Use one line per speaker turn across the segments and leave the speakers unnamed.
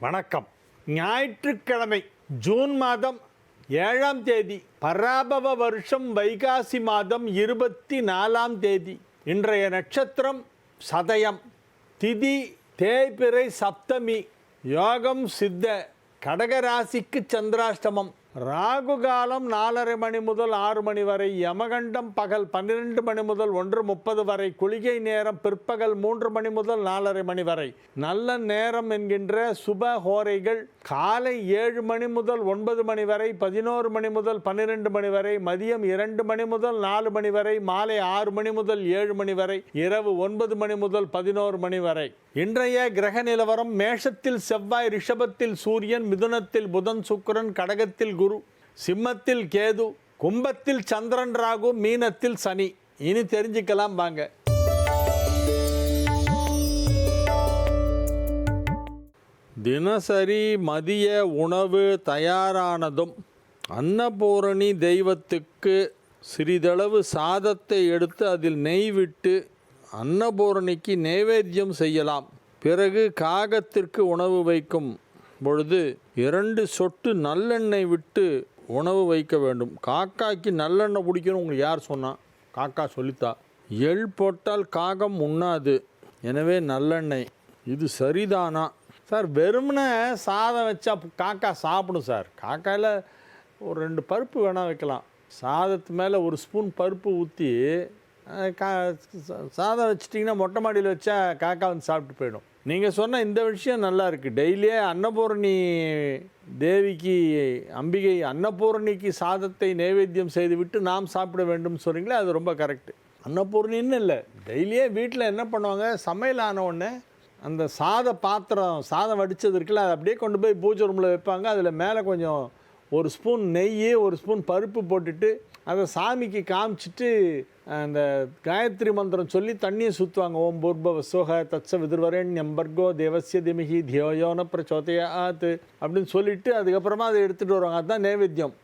வணக்கம். ஞாயிற்றுக்கிழமை ஜூன் மாதம் 7ஆம் தேதி, பராபவ வருஷம் வைகாசி மாதம் 24ஆம் தேதி. இன்றைய நட்சத்திரம் சதயம், திதி தேய்பிறை சப்தமி, யோகம் சித்த, கடகராசிக்கு சந்திராஷ்டமம், ராகு காலம் 4:30 மணி முதல் 6 மணி வரை, யமகண்டம் பகல் 12 மணி முதல் 1:30 வரை, குளிகை நேரம் பிற்பகல் 3 மணி முதல் 4:30 மணி வரை. நல்ல நேரம் என்கின்ற சுப ஹோரைகள் காலை 7 மணி முதல் 9 மணி வரை, 11 மணி முதல் 12 மணி வரை, மதியம் 2 மணி முதல் 4 மணி வரை, மாலை 6 மணி முதல் 7 மணி வரை, இரவு 9 மணி முதல் 11 மணி வரை. இன்றைய கிரக நிலவரம்: மேஷத்தில் செவ்வாய், ரிஷபத்தில் சூரியன், மிதுனத்தில் புதன் சுக்கிரன், கடகத்தில் குரு, சிம்மத்தில் கேது, கும்பத்தில் சந்திரன் ராகு, மீனத்தில் சனி. இனி தெரிஞ்சுக்கலாம் வாங்க. தினசரி மதிய உணவு தயாரானதும் அன்னபூரணி தெய்வத்துக்கு சிறிதளவு சாதத்தை எடுத்து அதில் நெய் விட்டு அன்னபூரணிக்கு நைவேத்தியம் செய்யலாம். பிறகு காகத்திற்கு உணவு வைக்கும் பொழுது 2 சொட்டு நல்லெண்ணெய் விட்டு உணவு வைக்க வேண்டும். காக்காய்க்கு நல்லெண்ணெய் பிடிக்கணும் உங்களுக்கு யார் சொன்னால்? காக்கா சொல்லித்தா. எள் போட்டால் காகம் உண்ணாது, எனவே நல்லெண்ணெய். இது சரிதானா சார்? வெறுமனே சாதம் வச்சா காக்கா சாப்பிடும் சார். காக்காயில் ஒரு 2 பருப்பு வேணால் வைக்கலாம். சாதத்து மேலே 1 ஸ்பூன் பருப்பு ஊற்றி சாதம் வச்சிட்டிங்கன்னா மொட்டை மாடியில் வச்சா காக்கா வந்து சாப்பிட்டு போயிடும். நீங்கள் சொன்ன இந்த விஷயம் நல்லா இருக்குது. டெய்லியே அன்னபூரணி தேவிக்கு, அம்பிகை அன்னபூரணிக்கு சாதத்தை நைவேத்தியம் செய்துவிட்டு நாம் சாப்பிட வேண்டும் சொல்கிறீங்களே, அது ரொம்ப கரெக்டு. அன்னபூரணின்னு இல்லை, டெய்லியே வீட்டில் என்ன பண்ணுவாங்க, சமையல் ஆன உடனே அந்த பாத்திரம் சாதம் வடித்தது இருக்குல்ல, அதை அப்படியே கொண்டு போய் பூஜை ரூமில் வைப்பாங்க. அதில் மேலே கொஞ்சம் 1 ஸ்பூன் நெய், 1 ஸ்பூன் பருப்பு போட்டுட்டு அதை சாமிக்கு காமிச்சிட்டு அந்த காயத்ரி மந்திரம் சொல்லி தண்ணியை சுற்றுவாங்க. ஓம் பூர்பவ சோக தத்ச விதுர்வரேண்யம் பர்கோ தேவஸ்ய திமிஹி தியோயோன பிரச்சோதயாத் அப்படின்னு சொல்லிவிட்டு அதுக்கப்புறமா அதை எடுத்துகிட்டு வருவாங்க. அதுதான் நைவேத்தியம்.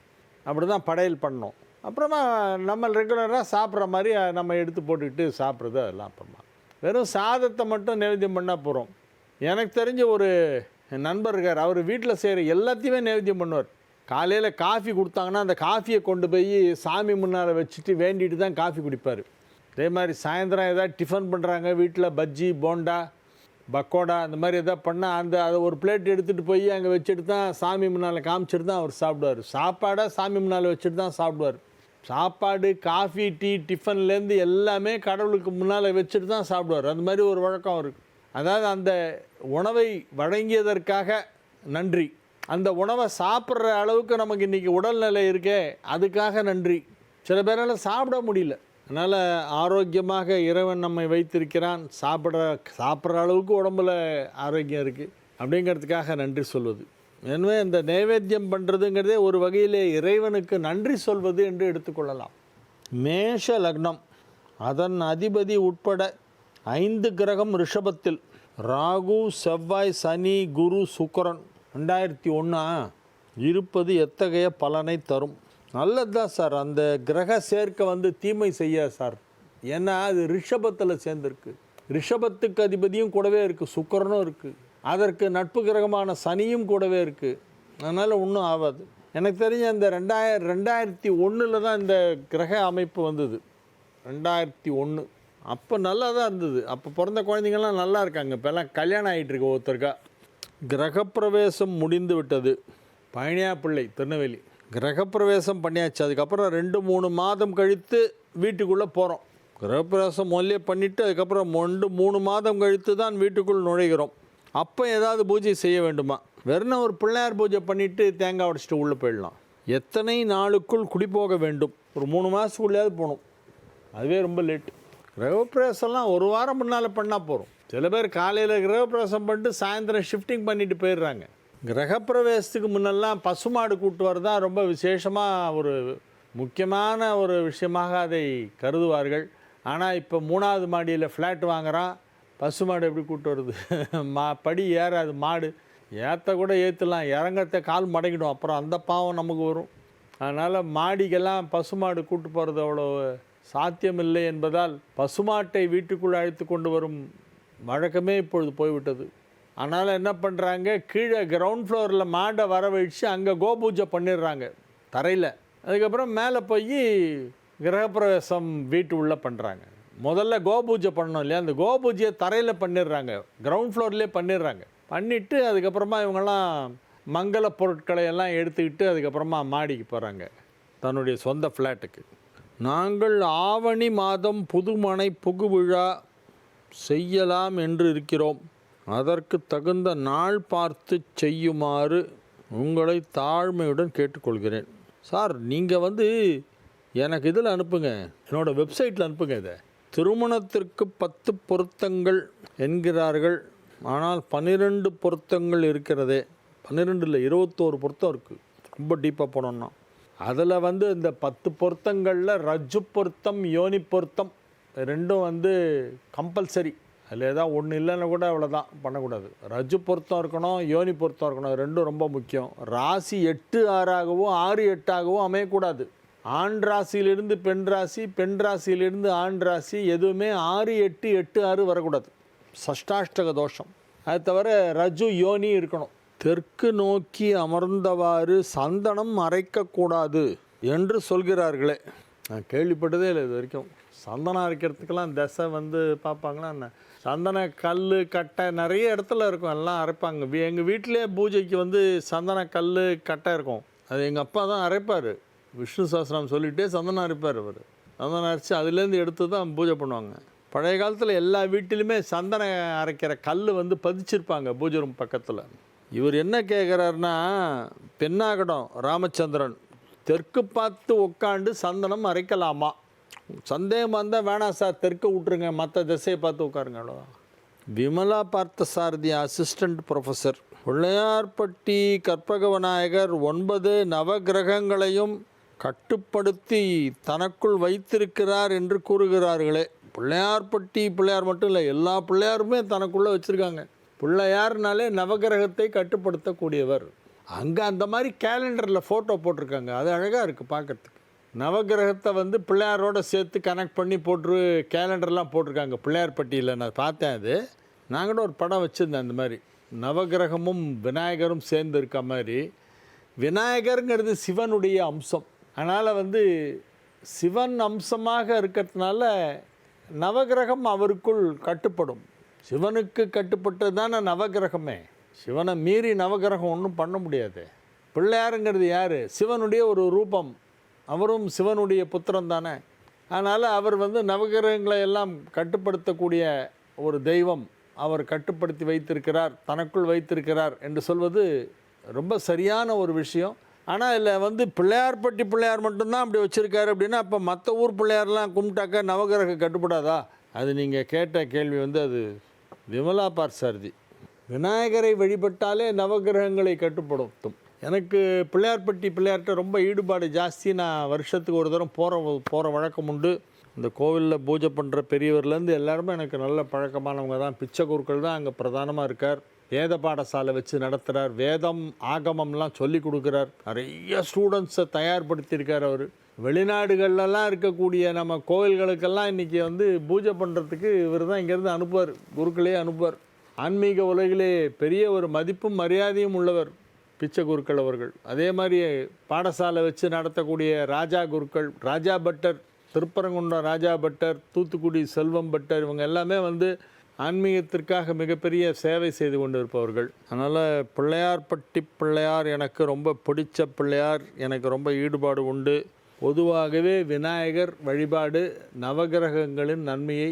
அப்படி தான் படையல் பண்ணோம். அப்புறமா நம்ம ரெகுலராக சாப்பிட்ற மாதிரி நம்ம எடுத்து போட்டுக்கிட்டு சாப்பிட்றது. அதெல்லாம் அப்புறமா வெறும் சாதத்தை மட்டும் நைவேத்தியம் பண்ணால் போகிறோம். எனக்கு தெரிஞ்ச ஒரு நண்பர் இருக்கார். அவர் வீட்டில் செய்கிற எல்லாத்தையுமே நைவேத்தியம் பண்ணுவார். காலையில் காஃபி கொடுத்தாங்கன்னா அந்த காஃபியை கொண்டு போய் சாமி முன்னால் வச்சுட்டு வேண்டிட்டு தான் காஃபி குடிப்பார். அதே மாதிரி சாயந்தரம் எதாவது டிஃபன் பண்ணுறாங்க வீட்டில், பஜ்ஜி போண்டா பக்கோடா அந்த மாதிரி எதாவது பண்ணால் அதை ஒரு பிளேட் எடுத்துகிட்டு போய் அங்கே வச்சுட்டு தான் சாமி முன்னால் காமிச்சிட்டு தான் அவர் சாப்பிடுவார். சாப்பாடை சாமி முன்னால் வச்சுட்டு தான் சாப்பிடுவார். சாப்பாடு, காஃபி, டீ, டிஃபன்லேருந்து எல்லாமே கடவுளுக்கு முன்னால் வச்சுட்டு தான் சாப்பிடுவார். அந்த மாதிரி ஒரு வழக்கம் இருக்குது. அதாவது அந்த உணவை வழங்கியதற்காக நன்றி. அந்த உணவை சாப்பிட்ற அளவுக்கு நமக்கு இன்றைக்கி உடல்நிலை இருக்கே, அதுக்காக நன்றி. சில பேரால் சாப்பிட முடியல. அதனால் ஆரோக்கியமாக இறைவன் நம்மை வைத்திருக்கிறான். சாப்பிட்ற அளவுக்கு உடம்பில் ஆரோக்கியம் இருக்குது அப்படிங்கிறதுக்காக நன்றி சொல்வது. எனவே இந்த நைவேத்தியம் பண்ணுறதுங்கிறதே ஒரு வகையிலே இறைவனுக்கு நன்றி சொல்வது என்று எடுத்துக்கொள்ளலாம். மேஷ லக்னம், அதன் அதிபதி உட்பட 5 கிரகம் ரிஷபத்தில், ராகு, செவ்வாய், சனி, குரு, சுக்கிரன் 2001 இருப்பது எத்தகைய பலனை தரும்? நல்லது தான் சார். அந்த கிரக சேர்க்கை வந்து தீமை செய்ய சார். ஏன்னா அது ரிஷபத்தில் சேர்ந்துருக்கு. ரிஷபத்துக்கு அதிபதியும் கூடவே இருக்குது, சுக்கிரனும் இருக்குது. அதற்கு நட்பு கிரகமான சனியும் கூடவே இருக்குது. அதனால் ஒன்றும் ஆகாது. எனக்கு தெரிஞ்ச இந்த 2001 தான் இந்த கிரக அமைப்பு வந்தது. 2001 அப்போ நல்லா தான் இருந்தது. அப்போ பிறந்த குழந்தைங்கள்லாம் நல்லா இருக்காங்க. இப்போல்லாம் கல்யாணம் ஆகிட்டுருக்கு ஒருத்தருக்கா. கிரகப்பிரவேசம் முடிந்து விட்டது. பழனியா பிள்ளை, திருநெல்வேலி கிரகப்பிரவேசம் பண்ணியாச்சு. அதுக்கப்புறம் 2-3 மாதம் கழித்து வீட்டுக்குள்ளே போகிறோம். கிரகப்பிரவேசம் முதல்ல பண்ணிவிட்டு அதுக்கப்புறம் 2-3 மாதம் கழித்து தான் வீட்டுக்குள் நுழைகிறோம். அப்போ ஏதாவது பூஜை செய்ய வேண்டுமா? வெறும் ஒரு பிள்ளையார் பூஜை பண்ணிவிட்டு தேங்காய் உடைச்சிட்டு உள்ளே போயிடலாம். எத்தனை நாளுக்குள் குடி போக வேண்டும்? ஒரு 3 மாதத்துக்குள்ளேயாவது போகணும். அதுவே ரொம்ப லேட்டு. கிரகப்பிரவேசம்லாம் 1 வாரம் முன்னால் பண்ணால் போகிறோம். சில பேர் காலையில் கிரகப்பிரவேசம் பண்ணிட்டு சாயந்தரம் ஷிஃப்டிங் பண்ணிட்டு போயிடுறாங்க. கிரகப்பிரவேசத்துக்கு முன்னெல்லாம் பசுமாடு கூட்டு வரதான் ரொம்ப விசேஷமாக ஒரு முக்கியமான ஒரு விஷயமாக அதை கருதுவார்கள். ஆனால் இப்போ 3வது மாடியில் ஃப்ளாட் வாங்குகிறான், பசுமாடு எப்படி கூட்டு வருது? படி ஏறாது மாடு. ஏற்ற கூட ஏற்றலாம், இறங்கத்தை கால் மடங்கிடும். அப்புறம் அந்த பாவம் நமக்கு வரும். அதனால் மாடிக்கெல்லாம் பசுமாடு கூட்டு போகிறது அவ்வளோ சாத்தியமில்லை என்பதால் பசுமாட்டை வீட்டுக்குள் அழைத்து கொண்டு வரும் வழக்கமே இப்பொழுது போய்விட்டது. அதனால் என்ன பண்ணுறாங்க, கீழே கிரவுண்ட் ஃப்ளோரில் மாடை வரவழைச்சு அங்கே கோபூஜை பண்ணிடுறாங்க தரையில். அதுக்கப்புறம் மேலே போய் கிரகப்பிரவேசம் வீட்டு உள்ளே பண்ணுறாங்க. முதல்ல கோபூஜை பண்ணணும் இல்லையா, அந்த கோபூஜையை தரையில் பண்ணிடுறாங்க, கிரவுண்ட் ஃப்ளோர்லேயே பண்ணிடுறாங்க. பண்ணிவிட்டு அதுக்கப்புறமா இவங்கெல்லாம் மங்கள பொருட்களை எல்லாம் எடுத்துக்கிட்டு அதுக்கப்புறமா மாடிக்கு போகிறாங்க, தன்னுடைய சொந்த ஃப்ளாட்டுக்கு. நாங்கள் ஆவணி மாதம் புதுமனை புகுவிழா செய்யலாம் என்று இருக்கிறோம். அதற்கு தகுந்த நாள் பார்த்து செய்யுமாறு உங்களை தாழ்மையுடன் கேட்டுக்கொள்கிறேன். சார், நீங்கள் எனக்கு இதில் அனுப்புங்க, என்னோடய வெப்சைட்டில் அனுப்புங்க. இதை திருமணத்திற்கு 10 பொருத்தங்கள் என்கிறார்கள், ஆனால் 12 பொருத்தங்கள் இருக்கிறதே. 12 இல்லை, 21 பொருத்தம் இருக்குது. ரொம்ப டீப்பாக போனோம்னா அதில் இந்த 10 பொருத்தங்களில் ரஜ்ஜு பொருத்தம், யோனி பொருத்தம் ரெண்டும் கம்பல்சரி. அதில் ஏதாவது ஒன்று இல்லைன்னா கூட அவ்வளோதான், பண்ணக்கூடாது. ரஜ்ஜு பொருத்தம் இருக்கணும், யோனி பொருத்தம் இருக்கணும், ரெண்டும் ரொம்ப முக்கியம். ராசி 8 6ஆகவும் 6 8ஆகவும் அமையக்கூடாது. ஆண் ராசியிலிருந்து பெண் ராசி, பெண் ராசியிலிருந்து ஆண் ராசி, எதுவுமே 6 8 8 6 வரக்கூடாது, சஷ்டாஷ்டக தோஷம். அது தவிர ரஜ்ஜு யோனி இருக்கணும். தெற்கு நோக்கி அமர்ந்தவாறு சந்தனம் அரைக்கக்கூடாது என்று சொல்கிறார்களே, நான் கேள்விப்பட்டதே இல்லை இது வரைக்கும். சந்தனம் அரைக்கிறதுக்கெல்லாம் தசை பார்ப்பாங்களா என்ன? சந்தன கல் கட்டை நிறைய இடத்துல இருக்கும், எல்லாம் அரைப்பாங்க. எங்கள் வீட்டிலே பூஜைக்கு சந்தன கல் கட்டை இருக்கும், அது எங்கள் அப்பா தான் அரைப்பார். விஷ்ணு சாஸ்திரம் சொல்லிகிட்டே சந்தனம் அரைப்பார் அவர். சந்தனம் அரைச்சி அதுலேருந்து எடுத்து தான் பூஜை பண்ணுவாங்க. பழைய காலத்தில் எல்லா வீட்டிலுமே சந்தன அரைக்கிற கல் பதிச்சிருப்பாங்க பூஜை ரூம் பக்கத்தில். இவர் என்ன கேட்குறாருன்னா, பெண்ணாகடம் ராமச்சந்திரன் தெற்கு பார்த்து உட்காந்து சந்தனம் அரைக்கலாமா? சந்தேகம் வந்தால் வேணாம் சார், தெற்கு விட்ருங்க, மற்ற திசையை பார்த்து உட்காருங்க, அவ்வளோதான். Vimala Parthasarathy assistant professor. பிள்ளையார்பட்டி கற்பக விநாயகர் 9 நவகிரகங்களையும் கட்டுப்படுத்தி தனக்குள் வைத்திருக்கிறார் என்று கூறுகிறார்களே. பிள்ளையார்பட்டி பிள்ளையார் மட்டும் இல்லை, எல்லா பிள்ளையாருமே தனக்குள்ளே வச்சுருக்காங்க. பிள்ளையார்னாலே நவகிரகத்தை கட்டுப்படுத்தக்கூடியவர். அங்கே அந்த மாதிரி கேலண்டரில் ஃபோட்டோ போட்டிருக்காங்க, அது அழகாக இருக்குது பார்க்குறதுக்கு. நவகிரகத்தை பிள்ளையாரோடு சேர்த்து கனெக்ட் பண்ணி போட்டு கேலண்டர்லாம் போட்டிருக்காங்க பிள்ளையார்பட்டியில். நான் பார்த்தேன், அது நான் கூட ஒரு படம் வச்சுருந்தேன் அந்த மாதிரி, நவகிரகமும் விநாயகரும் சேர்ந்து இருக்க மாதிரி. விநாயகருங்கிறது சிவனுடைய அம்சம், அதனால் சிவன் அம்சமாக இருக்கிறதுனால நவகிரகம் அவருக்குள் கட்டுப்படும். சிவனுக்கு கட்டுப்பட்டது தானே நவகிரகமே. சிவனை மீறி நவகிரகம் ஒன்றும் பண்ண முடியாது. பிள்ளையாருங்கிறது யார்? சிவனுடைய ஒரு ரூபம், அவரும் சிவனுடைய புத்திரன் தானே. அதனால் அவர் நவகிரகங்களை எல்லாம் கட்டுப்படுத்தக்கூடிய ஒரு தெய்வம். அவர் கட்டுப்படுத்தி வைத்திருக்கிறார், தனக்குள் வைத்திருக்கிறார் என்று சொல்வது ரொம்ப சரியான ஒரு விஷயம். ஆனால் இதில் பிள்ளையார்பட்டி பிள்ளையார் மட்டும்தான் அப்படி வச்சுருக்காரு அப்படின்னா, அப்போ மற்ற ஊர் பிள்ளையாரெலாம் கும்பிட்டாக்கா நவகிரகம் கட்டுப்படாதா? அது நீங்கள் கேட்ட கேள்வி அது விமலா பார்த்தசாரதி. விநாயகரை வழிபட்டாலே நவகிரகங்களை கட்டுப்படுத்தும். எனக்கு பிள்ளையார்பட்டி பிள்ளையார்கிட்ட ரொம்ப ஈடுபாடு ஜாஸ்தி. நான் வருஷத்துக்கு ஒரு தரம் போகிற வழக்கம் உண்டு. இந்த கோவிலில் பூஜை பண்ணுற பெரியவர்லேருந்து எல்லாருமே எனக்கு நல்ல பழக்கமானவங்க தான். பிச்சை குருக்கள் தான் அங்கே பிரதானமாக இருக்கார். வேத பாடசாலை வச்சு நடத்துகிறார், வேதம் ஆகமம்லாம் சொல்லி கொடுக்குறார். நிறைய ஸ்டூடெண்ட்ஸை தயார்படுத்தியிருக்கார் அவர். வெளிநாடுகள்லாம் இருக்கக்கூடிய நம்ம கோவில்களுக்கெல்லாம் இன்றைக்கி பூஜை பண்ணுறதுக்கு இவர் தான் இங்கேருந்து அனுப்புவார், குருக்களே அனுப்புவார். ஆன்மீக உலகிலே பெரிய ஒரு மதிப்பும் மரியாதையும் உள்ளவர் பிச்சை குருக்கள் அவர்கள். அதே மாதிரி பாடசாலை வச்சு நடத்தக்கூடிய ராஜா குருக்கள், ராஜா பட்டர், திருப்பரங்குன்றம் ராஜா பட்டர், தூத்துக்குடி செல்வம் பட்டர், இவங்க எல்லாமே ஆன்மீகத்திற்காக மிகப்பெரிய சேவை செய்து கொண்டு இருப்பவர்கள். அதனால் பிள்ளையார்பட்டி பிள்ளையார் எனக்கு ரொம்ப பிடிச்ச பிள்ளையார், எனக்கு ரொம்ப ஈடுபாடு உண்டு. பொதுவாகவே விநாயகர் வழிபாடு நவகிரகங்களின் நன்மையை,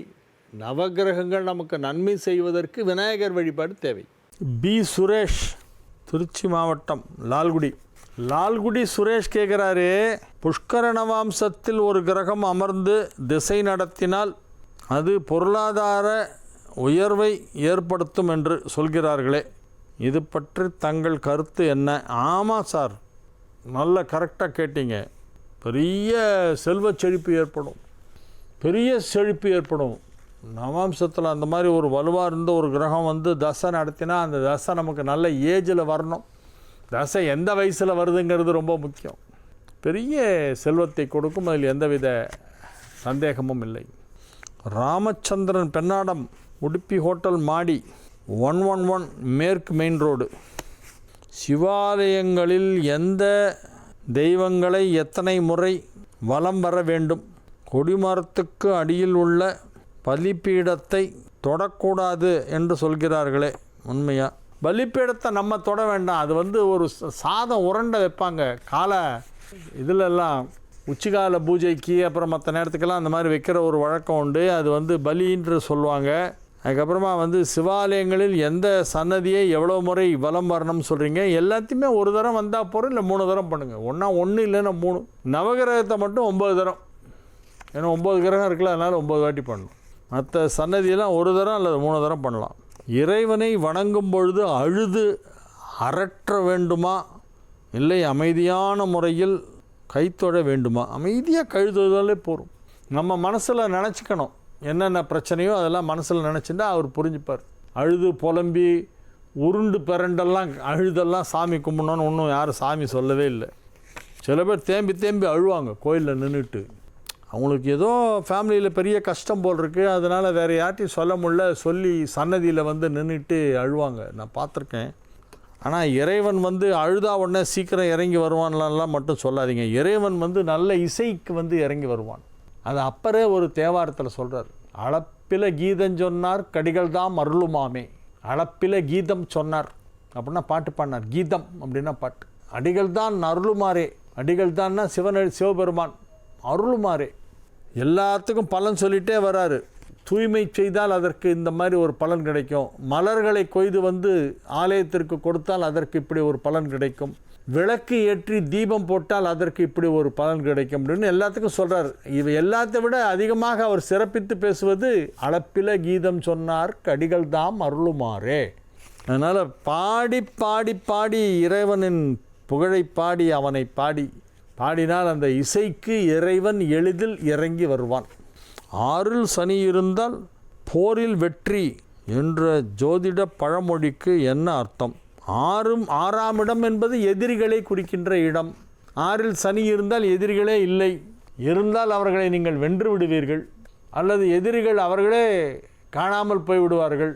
நவகிரகங்கள் நமக்கு நன்மை செய்வதற்கு விநாயகர் வழிபாடு தேவை. பி சுரேஷ், திருச்சி மாவட்டம், லால்குடி சுரேஷ் கேட்குறாரு, புஷ்கர நவாம்சத்தில் ஒரு கிரகம் அமர்ந்து திசை நடத்தினால் அது பொருளாதார உயர்வை ஏற்படுத்தும் என்று சொல்கிறார்களே, இது பற்றி தங்கள் கருத்து என்ன? ஆமாம் சார், நல்ல கரெக்டாக கேட்டீங்க. பெரிய செல்வ செழிப்பு ஏற்படும், பெரிய செழிப்பு ஏற்படும். நவாம்சத்தில் அந்த மாதிரி ஒரு வலுவாக இருந்த ஒரு கிரகம் தசை நடத்தினா அந்த தசை நமக்கு நல்ல ஏஜில் வரணும். தசை எந்த வயசில் வருதுங்கிறது ரொம்ப முக்கியம். பெரிய செல்வத்தை கொடுக்கும், அதில் எந்தவித சந்தேகமும் இல்லை. ராமச்சந்திரன் பெண்ணாடம், உடுப்பி ஹோட்டல் மாடி. 111 மேற்கு மெயின் ரோடு. சிவாலயங்களில் எந்த தெய்வங்களை எத்தனை முறை வலம் வர வேண்டும்? கொடிமரத்துக்கு அடியில் உள்ள பலிப்பீடத்தை தொடக்கூடாது என்று சொல்கிறார்களே, உண்மையா? பலிப்பீடத்தை நம்ம தொட வேண்டாம். அது ஒரு சாதம் உருண்டை வைப்பாங்க இதிலெல்லாம் உச்சிகால பூஜைக்கு, அப்புறம் மற்ற நேரத்துக்கெல்லாம் அந்த மாதிரி வைக்கிற ஒரு வழக்கம் உண்டு. அது பலின்று சொல்லுவாங்க. அதுக்கப்புறமா சிவாலயங்களில் எந்த சன்னதியை எவ்வளோ முறை வலம் வரணும்னு சொல்கிறீங்க? எல்லாத்தையுமே ஒரு தரம் வந்தால் போகிறோம், இல்லை 3 தரம் பண்ணுங்கள். ஒன்று இல்லைன்னா 3. நவகிரகத்தை மட்டும் 9 தரம். ஏன்னா 9 கிரகம் இருக்குல்ல, அதனால் 9 வாட்டி பண்ணணும். மற்ற சன்னதியெல்லாம் 1 தரம் அல்லது 3 தரம் பண்ணலாம். இறைவனை வணங்கும் பொழுது அழுது அரற்ற வேண்டுமா, இல்லை அமைதியான முறையில் கைத்தொழ வேண்டுமா? அமைதியாக கழுதுவதாலே போகும். நம்ம மனசில் நினச்சிக்கணும் என்னென்ன பிரச்சனையோ அதெல்லாம் மனசில் நினச்சிட்டா அவர் புரிஞ்சுப்பார். அழுது புலம்பி உருண்டு பிறண்டெல்லாம் அழுதெல்லாம் சாமி கும்பிடணுன்னு ஒன்றும் யாரும் சாமி சொல்லவே இல்லை. சில பேர் தேம்பி அழுவாங்க கோயிலில் நின்றுட்டு. அவங்களுக்கு ஏதோ ஃபேமிலியில் பெரிய கஷ்டம் போல் இருக்குது, அதனால் வேறு யார்ட்டையும் சொல்ல முடியல, சொல்லி சன்னதியில் நின்றுட்டு அழுவாங்க, நான் பார்த்துருக்கேன். ஆனால் இறைவன் அழுதா உடனே சீக்கிரம் இறங்கி வருவான்லாம் மட்டும் சொல்லாதீங்க. இறைவன் நல்ல இசைக்கு இறங்கி வருவான். அது அப்பரே ஒரு தேவாரத்தில் சொல்கிறார். அளப்பில கீதம் சொன்னார் கடிகள் தாம் அருளுமாமே. அளப்பில கீதம் சொன்னார் அப்படின்னா பாட்டு பாடினார். கீதம் அப்படின்னா பாட்டு. அடிகள் தான் அருளுமாறே. அடிகள் தான்னா சிவபெருமான் அருளுமாறே. எல்லாத்துக்கும் பலன் சொல்லிகிட்டே வராரு. தூய்மை செய்தால் அதற்கு இந்த மாதிரி ஒரு பலன் கிடைக்கும். மலர்களை கொய்து ஆலயத்திற்கு கொடுத்தால் அதற்கு இப்படி ஒரு பலன் கிடைக்கும். விளக்கு ஏற்றி தீபம் போட்டால் அதற்கு இப்படி ஒரு பலன் கிடைக்கும் அப்படின்னு எல்லாத்துக்கும் சொல்கிறார். இவை எல்லாத்தை விட அதிகமாக அவர் சிறப்பித்து பேசுவது அளப்பில கீதம் சொன்னார் கடிகள் தாம் அருளுமாறே. அதனால் பாடி இறைவனின் புகழை பாடி அவனை பாடினால் அந்த இசைக்கு இறைவன் எளிதில் இறங்கி வருவான். 6ல் சனி இருந்தால் போரில் வெற்றி என்ற ஜோதிட பழமொழிக்கு என்ன அர்த்தம்? 6ஆம் இடம் என்பது எதிரிகளை குறிக்கின்ற இடம். 6ல் சனி இருந்தால் எதிரிகளே இல்லை, இருந்தால் அவர்களை நீங்கள் வென்று விடுவீர்கள், அல்லது எதிரிகள் அவர்களே காணாமல் போய்விடுவார்கள்.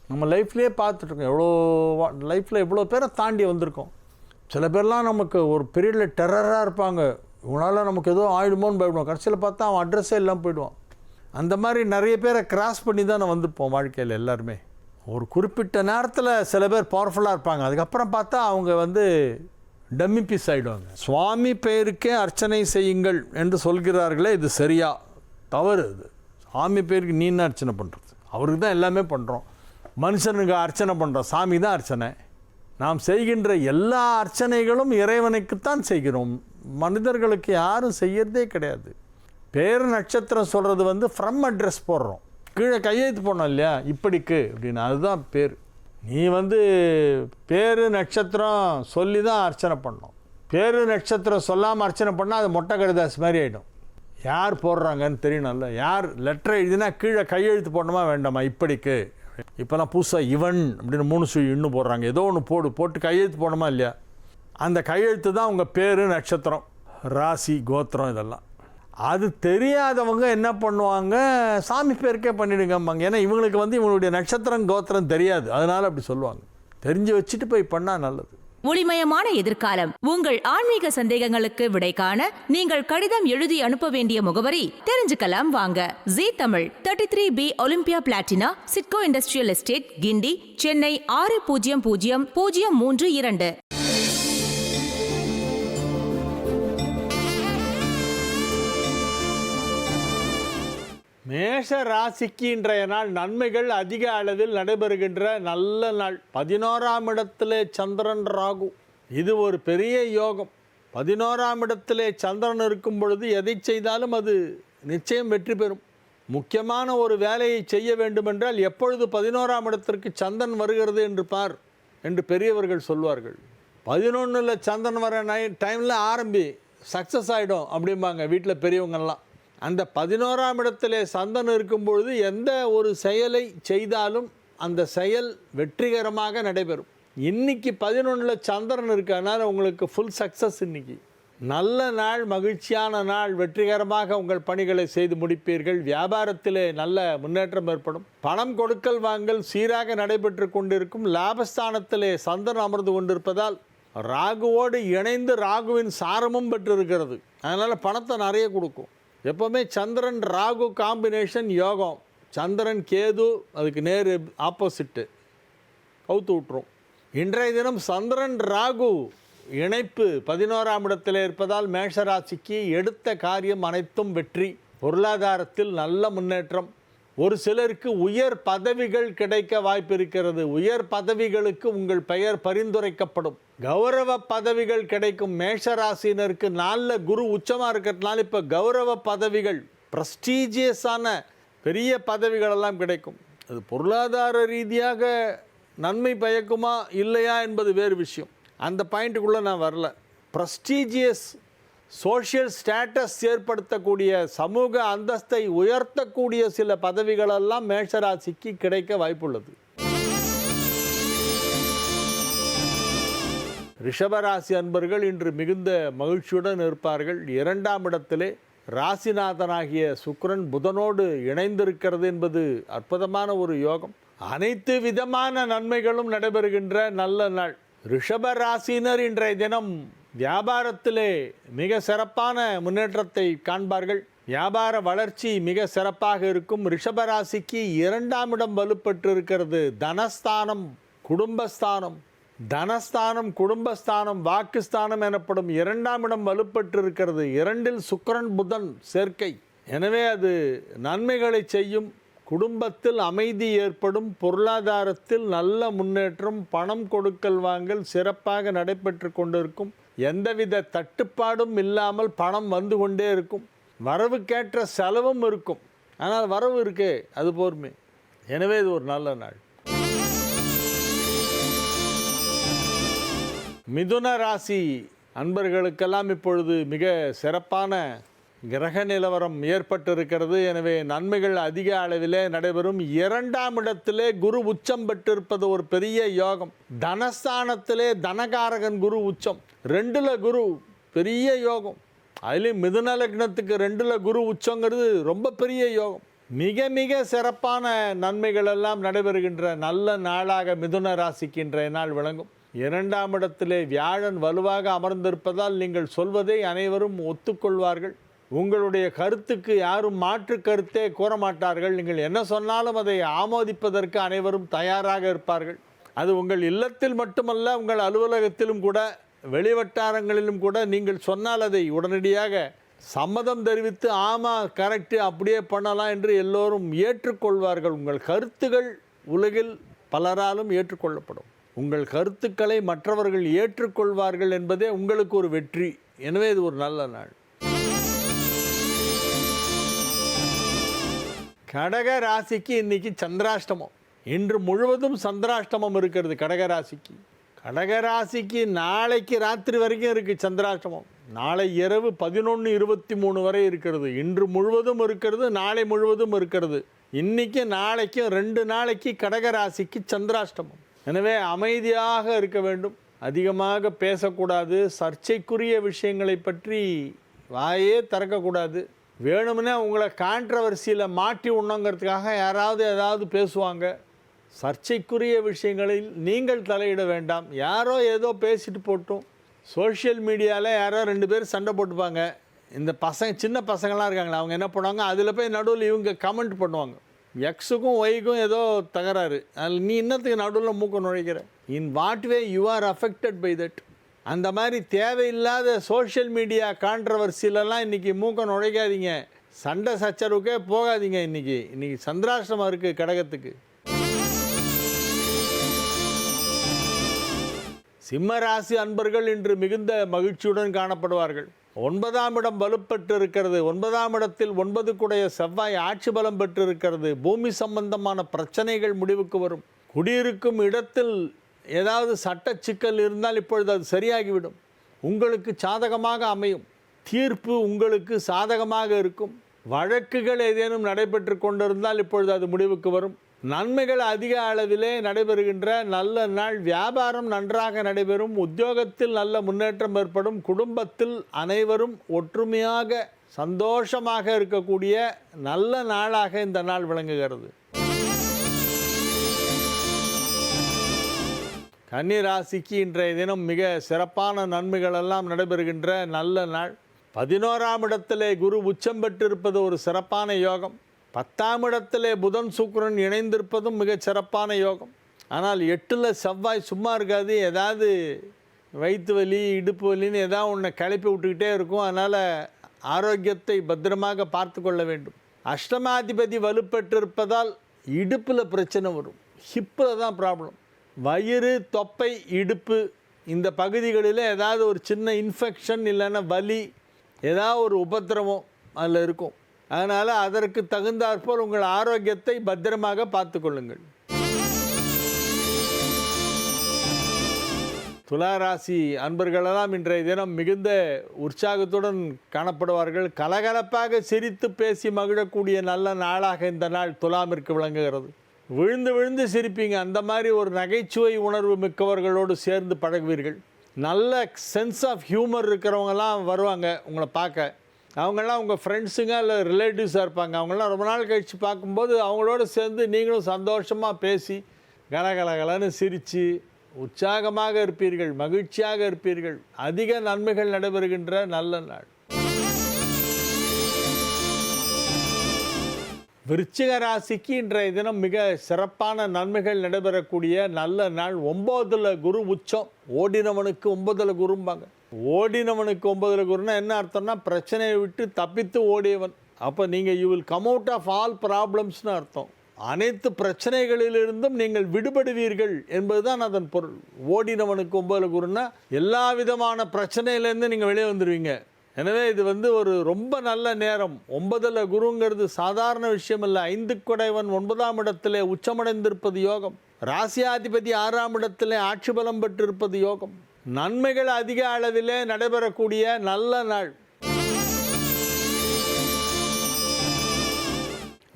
நம்ம லைஃப்லேயே பார்த்துட்ருக்கோம், லைஃப்பில் எவ்வளோ பேரை தாண்டி வந்திருக்கோம். சில பேர்லாம் நமக்கு ஒரு பீரியடில் டெரராக இருப்பாங்க, இவனால் நமக்கு ஏதோ ஆயிடுமோன்னு பயப்படுவோம். கடைசியில் பார்த்தா அவன் அட்ரஸே எல்லாம் போயிடுவான். அந்த மாதிரி நிறைய பேரை கிராஸ் பண்ணி தான் நான் வந்திருப்போம் வாழ்க்கையில் எல்லாருமே. ஒரு குறிப்பிட்ட நேரத்தில் சில பேர் பவர்ஃபுல்லாக இருப்பாங்க, அதுக்கப்புறம் பார்த்தா அவங்க டம்மி பீஸ் ஆகிடுவாங்க. சுவாமி பெயருக்கே அர்ச்சனை செய்யுங்கள் என்று சொல்கிறார்களே, இது சரியா தவறு? இது சாமி பேருக்கு நீ என்ன அர்ச்சனை பண்ணுறது? அவருக்கு தான் எல்லாமே பண்ணுறோம். மனுஷனுக்கு அர்ச்சனை பண்ணுறோம், சாமி தான் அர்ச்சனை. நாம் செய்கின்ற எல்லா அர்ச்சனைகளும் இறைவனுக்குத்தான் செய்கிறோம், மனிதர்களுக்கு யாரும் செய்யறதே கிடையாது. பேர் நட்சத்திரம் சொல்கிறது ஃப்ரம் அட்ரஸ் போடுறோம், கீழே கையெழுத்து போடணும் இல்லையா, இப்படிக்கு அப்படின்னு, அதுதான் பேர். நீ பேர் நட்சத்திரம் சொல்லி தான் அர்ச்சனை பண்ணணும். பேர் நட்சத்திரம் சொல்லாமல் அர்ச்சனை பண்ணால் அது மொட்டை கடிதாஸ் மாதிரி ஆகிடும். யார் போடுறாங்கன்னு தெரியணும்ல. யார் லெட்டர் எழுதினா கீழே கையெழுத்து போடணுமா வேண்டாமா, இப்படிக்கு. இப்போலாம் புதுசாக இவன் அப்படின்னு 3 சுழி இன்னும் போடுறாங்க. ஏதோ ஒன்று போட்டு கையெழுத்து போடணுமா இல்லையா, அந்த கையெழுத்து தான் உங்கள் பேர் நட்சத்திரம் ராசி கோத்திரம் இதெல்லாம். அது தெரியாதவங்க என்ன பண்ணுவாங்க, சாமி பேருக்கே பண்ணிடுங்கம்பாங்க. ஏன்னா இவங்களுக்கு இவங்களுடைய நட்சத்திரம் கோத்திரம் தெரியாது, அதனால் அப்படி சொல்லுவாங்க. தெரிஞ்சு வச்சுட்டு போய் பண்ணால் நல்லது.
ஒளிமயமான எதிர்காலம். உங்கள் ஆன்மீக சந்தேகங்களுக்கு விடை காண நீங்கள் கடிதம் எழுதி அனுப்ப வேண்டிய முகவரி தெரிஞ்சுக்கலாம் வாங்க. Zee Tamil 33B Olympia Platina, SIDCO industrial estate, Guindy, Chennai 600032.
மேஷ ராசிக்கு இன்றைய நாள் நன்மைகள் அதிக அளவில் நடைபெறுகின்ற நல்ல நாள். 11ஆம் இடத்திலே சந்திரன் ராகு, இது ஒரு பெரிய யோகம். 11ஆம் இடத்திலே சந்திரன் இருக்கும் பொழுது எதை செய்தாலும் அது நிச்சயம் வெற்றி பெறும். முக்கியமான ஒரு வேலையை செய்ய வேண்டுமென்றால் எப்பொழுது 11ஆம் இடத்திற்கு சந்திரன் வருகிறது என்று பார் என்று பெரியவர்கள் சொல்வார்கள். 11ல் சந்திரன் வர டைமில் ஆரம்பி சக்ஸஸ் ஆகிடும் அப்படிம்பாங்க வீட்டில் பெரியவங்கள்லாம். அந்த 11ஆம் இடத்திலே சந்திரன் இருக்கும் பொழுது எந்த ஒரு செயலை செய்தாலும் அந்த செயல் வெற்றிகரமாக நடைபெறும். இன்றைக்கி 11ல் சந்திரன் இருக்கு, அதனால் உங்களுக்கு ஃபுல் சக்ஸஸ். இன்றைக்கி நல்ல நாள், மகிழ்ச்சியான நாள். வெற்றிகரமாக உங்கள் பணிகளை செய்து முடிப்பீர்கள். வியாபாரத்திலே நல்ல முன்னேற்றம் ஏற்படும். பணம் கொடுக்கல் வாங்கல் சீராக நடைபெற்று கொண்டிருக்கும். லாபஸ்தானத்திலே சந்திரன் அமர்ந்து கொண்டிருப்பதால் ராகுவோடு இணைந்து ராகுவின் சாரமும் பெற்றிருக்கிறது. அதனால் பணத்தை நிறைய கொடுக்கும். எப்போவுமே சந்திரன் ராகு காம்பினேஷன் யோகம். சந்திரன் கேது அதுக்கு நேர் ஆப்போசிட்டு, கவுத்து விட்டுரும். இன்றைய தினம் சந்திரன் ராகு இணைப்பு 11ஆம் இடத்தில் இருப்பதால் மேஷராசிக்கு எடுத்த காரியம் அனைத்தும் வெற்றி. பொருளாதாரத்தில் நல்ல முன்னேற்றம். ஒரு சிலருக்கு உயர் பதவிகள் கிடைக்க வாய்ப்பு இருக்கிறது. உயர் பதவிகளுக்கு உங்கள் பெயர் பரிந்துரைக்கப்படும். கௌரவ பதவிகள் கிடைக்கும். மேஷராசினருக்கு நல்ல குரு உச்சமாக இருக்கிறதுனால இப்போ கௌரவ பதவிகள், ப்ரெஸ்டீஜியஸான பெரிய பதவிகளெல்லாம் கிடைக்கும். அது பொருளாதார ரீதியாக நன்மை பயக்குமா இல்லையா என்பது வேறு விஷயம். அந்த பாயிண்ட்டுக்குள்ளே நான் வரல. ப்ரெஸ்டீஜியஸ் சோஷியல் ஸ்டேட்டஸ் ஏற்படுத்தக்கூடிய, சமூக அந்தஸ்தை உயர்த்தக்கூடிய சில பதவிகளெல்லாம் மேஷராசிக்கு கிடைக்க வாய்ப்புள்ளது. ரிஷபராசி அன்பர்கள் இன்று மிகுந்த மகிழ்ச்சியுடன் இருப்பார்கள். 2ஆம் இடத்திலே ராசிநாதனாகிய சுக்கிரன் புதனோடு இணைந்திருக்கிறது என்பது அற்புதமான ஒரு யோகம். அனைத்து விதமான நன்மைகளும் நடைபெறுகின்ற நல்ல நாள். ரிஷப ராசினர் இன்றைய தினம் வியாபாரத்திலே மிக சிறப்பான முன்னேற்றத்தை காண்பார்கள். வியாபார வளர்ச்சி மிக சிறப்பாக இருக்கும். ரிஷபராசிக்கு 2ஆம் இடம் வலுப்பெற்று இருக்கிறது. தனஸ்தானம், குடும்பஸ்தானம், தனஸ்தானம், குடும்பஸ்தானம், வாக்குஸ்தானம் எனப்படும் 2ஆம் இடம் வலுப்பெற்று இருக்கிறது. 2இல் சுக்கிரன் புதன் சேர்க்கை. எனவே அது நன்மைகளை செய்யும். குடும்பத்தில் அமைதி ஏற்படும். பொருளாதாரத்தில் நல்ல முன்னேற்றம். பணம் கொடுக்கல் வாங்கல் சிறப்பாக நடைபெற்று கொண்டிருக்கும். எந்தவித தட்டுப்பாடும் இல்லாமல் பணம் வந்து கொண்டே இருக்கும். வரவுக்கேற்ற செலவும் இருக்கும். ஆனால் வரவு இருக்கே, அது போர்மே. எனவே இது ஒரு நல்ல நாள். மிதுன ராசி அன்பர்களுக்கெல்லாம் இப்பொழுது மிக சிறப்பான கிரக நிலவரம் ஏற்பட்டிருக்கிறது. எனவே நன்மைகள் அதிக அளவிலே நடைபெறும். 2ஆம் இடத்திலே குரு உச்சம் பெற்றிருப்பது ஒரு பெரிய யோகம். தனஸ்தானத்திலே தனகாரகன் குரு உச்சம். 2ல் குரு பெரிய யோகம். அதுலேயும் மிதுன லக்னத்துக்கு 2ல் குரு உச்சங்கிறது ரொம்ப பெரிய யோகம். மிக மிக சிறப்பான நன்மைகள் எல்லாம் நடைபெறுகின்ற நல்ல நாளாக மிதுன ராசிக்கு இன்றைய நாள் விளங்கும். 2ஆம் இடத்திலே வியாழன் வலுவாக அமர்ந்திருப்பதால் நீங்கள் சொல்வதை அனைவரும் ஒத்துக்கொள்வார்கள். உங்களுடைய கருத்துக்கு யாரும் மாற்று கருத்தே கூற மாட்டார்கள். நீங்கள் என்ன சொன்னாலும் அதை ஆமோதிப்பதற்கு அனைவரும் தயாராக இருப்பார்கள். அது உங்கள் இல்லத்தில் மட்டுமல்ல, உங்கள் அலுவலகத்திலும் கூட, வெளிவட்டாரங்களிலும் கூட நீங்கள் சொன்னால் அதை உடனடியாக சம்மதம் தெரிவித்து ஆமாம் கரெக்டு அப்படியே பண்ணலாம் என்று எல்லோரும் ஏற்றுக்கொள்வார்கள். உங்கள் கருத்துகள் உலகில் பலராலும் ஏற்றுக்கொள்ளப்படும். உங்கள் கருத்துக்களை மற்றவர்கள் ஏற்றுக்கொள்வார்கள் என்பதே உங்களுக்கு ஒரு வெற்றி. எனவே இது ஒரு நல்ல நாள். கடக ராசிக்கு இன்னைக்கு சந்திராஷ்டமம். இன்று முழுவதும் சந்திராஷ்டமம் இருக்கிறது கடகராசிக்கு. கடகராசிக்கு நாளைக்கு ராத்திரி வரைக்கும் இருக்குது சந்திராஷ்டமம். நாளை இரவு 11:23 வரை இருக்கிறது. இன்று முழுவதும் இருக்கிறது, நாளை முழுவதும் இருக்கிறது. இன்னைக்கு நாளைக்கும் 2 நாளைக்கு கடகராசிக்கு சந்திராஷ்டமம். எனவே அமைதியாக இருக்க வேண்டும். அதிகமாக பேசக்கூடாது. சர்ச்சைக்குரிய விஷயங்களை பற்றி வாயே திறக்கக்கூடாது. வேணும்னே உங்களை கான்ட்ரவர்சியில் மாட்டி உண்ணுங்கிறதுக்காக யாராவது ஏதாவது பேசுவாங்க. சர்ச்சைக்குரிய விஷயங்களில் நீங்கள் தலையிட வேண்டாம். யாரோ ஏதோ பேசிட்டு போட்டும். சோஷியல் மீடியாவில் யாரோ 2 பேர் சண்டை போட்டுப்பாங்க. இந்த பசங்க, சின்ன பசங்களாம் இருக்காங்களா, அவங்க என்ன பண்ணுவாங்க, அதில் போய் நடுவில் இவங்க கமெண்ட் பண்ணுவாங்க. எக்ஸுக்கும் ஒய்க்கும் ஏதோ தகராறு, அதில் நீ இன்னத்துக்கு நடுவில் மூக்க நுழைக்கிற. In what way you are affected by that. அந்த மாதிரி தேவையில்லாத சோஷியல் மீடியா கான்ட்ரவர்சிலெல்லாம் இன்றைக்கி மூக்க நுழைக்காதீங்க. சண்டை சச்சரவுக்கே போகாதீங்க. இன்றைக்கி சந்திராஷ்டமம் இருக்குது கடகத்துக்கு. சிம்ம ராசி அன்பர்கள் இன்று மிகுந்த மகிழ்ச்சியுடன் காணப்படுவார்கள். 9ஆம் இடம் வலுப்பெற்று இருக்கிறது. 9ஆம் இடத்தில் 9 கூடைய செவ்வாய் ஆட்சி பலம் பெற்றிருக்கிறது. பூமி சம்பந்தமான பிரச்சனைகள் முடிவுக்கு வரும். குடியிருக்கும் இடத்தில் ஏதாவது சட்ட சிக்கல் இருந்தால் இப்பொழுது அது சரியாகிவிடும். உங்களுக்கு சாதகமாக அமையும். தீர்ப்பு உங்களுக்கு சாதகமாக இருக்கும். வழக்குகள் ஏதேனும் நடைபெற்று கொண்டிருந்தால் இப்பொழுது அது முடிவுக்கு வரும். நன்மைகள் அதிக அளவிலே நடைபெறுகின்ற நல்ல நாள். வியாபாரம் நன்றாக நடைபெறும். உத்தியோகத்தில் நல்ல முன்னேற்றம் ஏற்படும். குடும்பத்தில் அனைவரும் ஒற்றுமையாக சந்தோஷமாக இருக்கக்கூடிய நல்ல நாளாக இந்த நாள் விளங்குகிறது. கன்னி ராசிக்கு இன்றைய தினம் மிக சிறப்பான நன்மைகள் எல்லாம் நடைபெறுகின்ற நல்ல நாள். 11ஆம் இடத்திலே குரு உச்சம் பெற்றிருப்பது ஒரு சிறப்பான யோகம். 10ஆம் இடத்திலே புதன் சுக்கிரன் இணைந்திருப்பதும் மிக சிறப்பான யோகம். ஆனால் 8ல் செவ்வாய் சும்மா இருக்காது. ஏதாவது வயிற்று வலி இடுப்பு வலின்னு ஏதாவது ஒன்று கிளப்பி விட்டுக்கிட்டே இருக்கும். அதனால் ஆரோக்கியத்தை பத்திரமாக பார்த்து கொள்ள வேண்டும். அஷ்டமாதிபதி வலுப்பெற்றிருப்பதால் இடுப்பில் பிரச்சனை வரும். ஹிப்பில் தான் ப்ராப்ளம். வயிறு, தொப்பை, இடுப்பு இந்த பகுதிகளில் ஏதாவது ஒரு சின்ன இன்ஃபெக்ஷன் இல்லைன்னா வலி ஏதாவது ஒரு உபத்திரவம் அதில் இருக்கும். அதனால் அதற்கு தகுந்தாற்போல் உங்கள் ஆரோக்கியத்தை பத்திரமாக பார்த்து கொள்ளுங்கள். துளாராசி அன்பர்களெல்லாம் இன்றைய தினம் மிகுந்த உற்சாகத்துடன் காணப்படுவார்கள். கலகலப்பாக சிரித்து பேசி மகிழக்கூடிய நல்ல நாளாக இந்த நாள் துலாமிற்கு விளங்குகிறது. விழுந்து விழுந்து சிரிப்பீங்க. அந்த மாதிரி ஒரு நகைச்சுவை உணர்வு மிக்கவர்களோடு சேர்ந்து பழகுவீர்கள். நல்ல சென்ஸ் ஆஃப் ஹியூமர் இருக்கிறவங்கலாம் வருவாங்க உங்களை பார்க்க. அவங்கெல்லாம் உங்கள் ஃப்ரெண்ட்ஸுங்க இல்லை ரிலேட்டிவ்ஸாக இருப்பாங்க. அவங்களாம் ரொம்ப நாள் கழித்து பார்க்கும்போது அவங்களோட சேர்ந்து நீங்களும் சந்தோஷமாக பேசி கலகலகலன்னு சிரித்து உற்சாகமாக இருப்பீர்கள், மகிழ்ச்சியாக இருப்பீர்கள். அதிக நன்மைகள் நடைபெறுகின்ற நல்ல நாள். விருச்சிக ராசிக்கு இன்றைய தினம் மிக சிறப்பான நன்மைகள் நடைபெறக்கூடிய நல்ல நாள். 9ல் குரு உச்சம். ஓடினவனுக்கு 9ல் குரும்பாங்க. ஓடினவனுக்கு 9ல் குருன்னா என்ன அர்த்தம்னா பிரச்சனையை விட்டு தப்பித்து ஓடியவன். அப்போ நீங்கள் you will come out of all ப்ராப்ளம்ஸ்னு அர்த்தம். அனைத்து பிரச்சனைகளிலிருந்தும் நீங்கள் விடுபடுவீர்கள் என்பதுதான் அதன் பொருள். ஓடினவனுக்கு 9ல் குருன்னா எல்லா விதமான பிரச்சனையிலேருந்து நீங்கள் வெளியே வந்துடுவீங்க. எனவே இது ஒரு ரொம்ப நல்ல நேரம். 9ல் குருங்கிறது சாதாரண விஷயம் இல்லை. 5 குடைவன் 9ஆம் இடத்திலே உச்சமடைந்திருப்பது யோகம். ராசியாதிபதி 6ஆம் இடத்திலே ஆட்சி பலம் பெற்றிருப்பது யோகம். நன்மைகள் அதிக அளவிலே நடைபெறக்கூடிய நல்ல நாள்.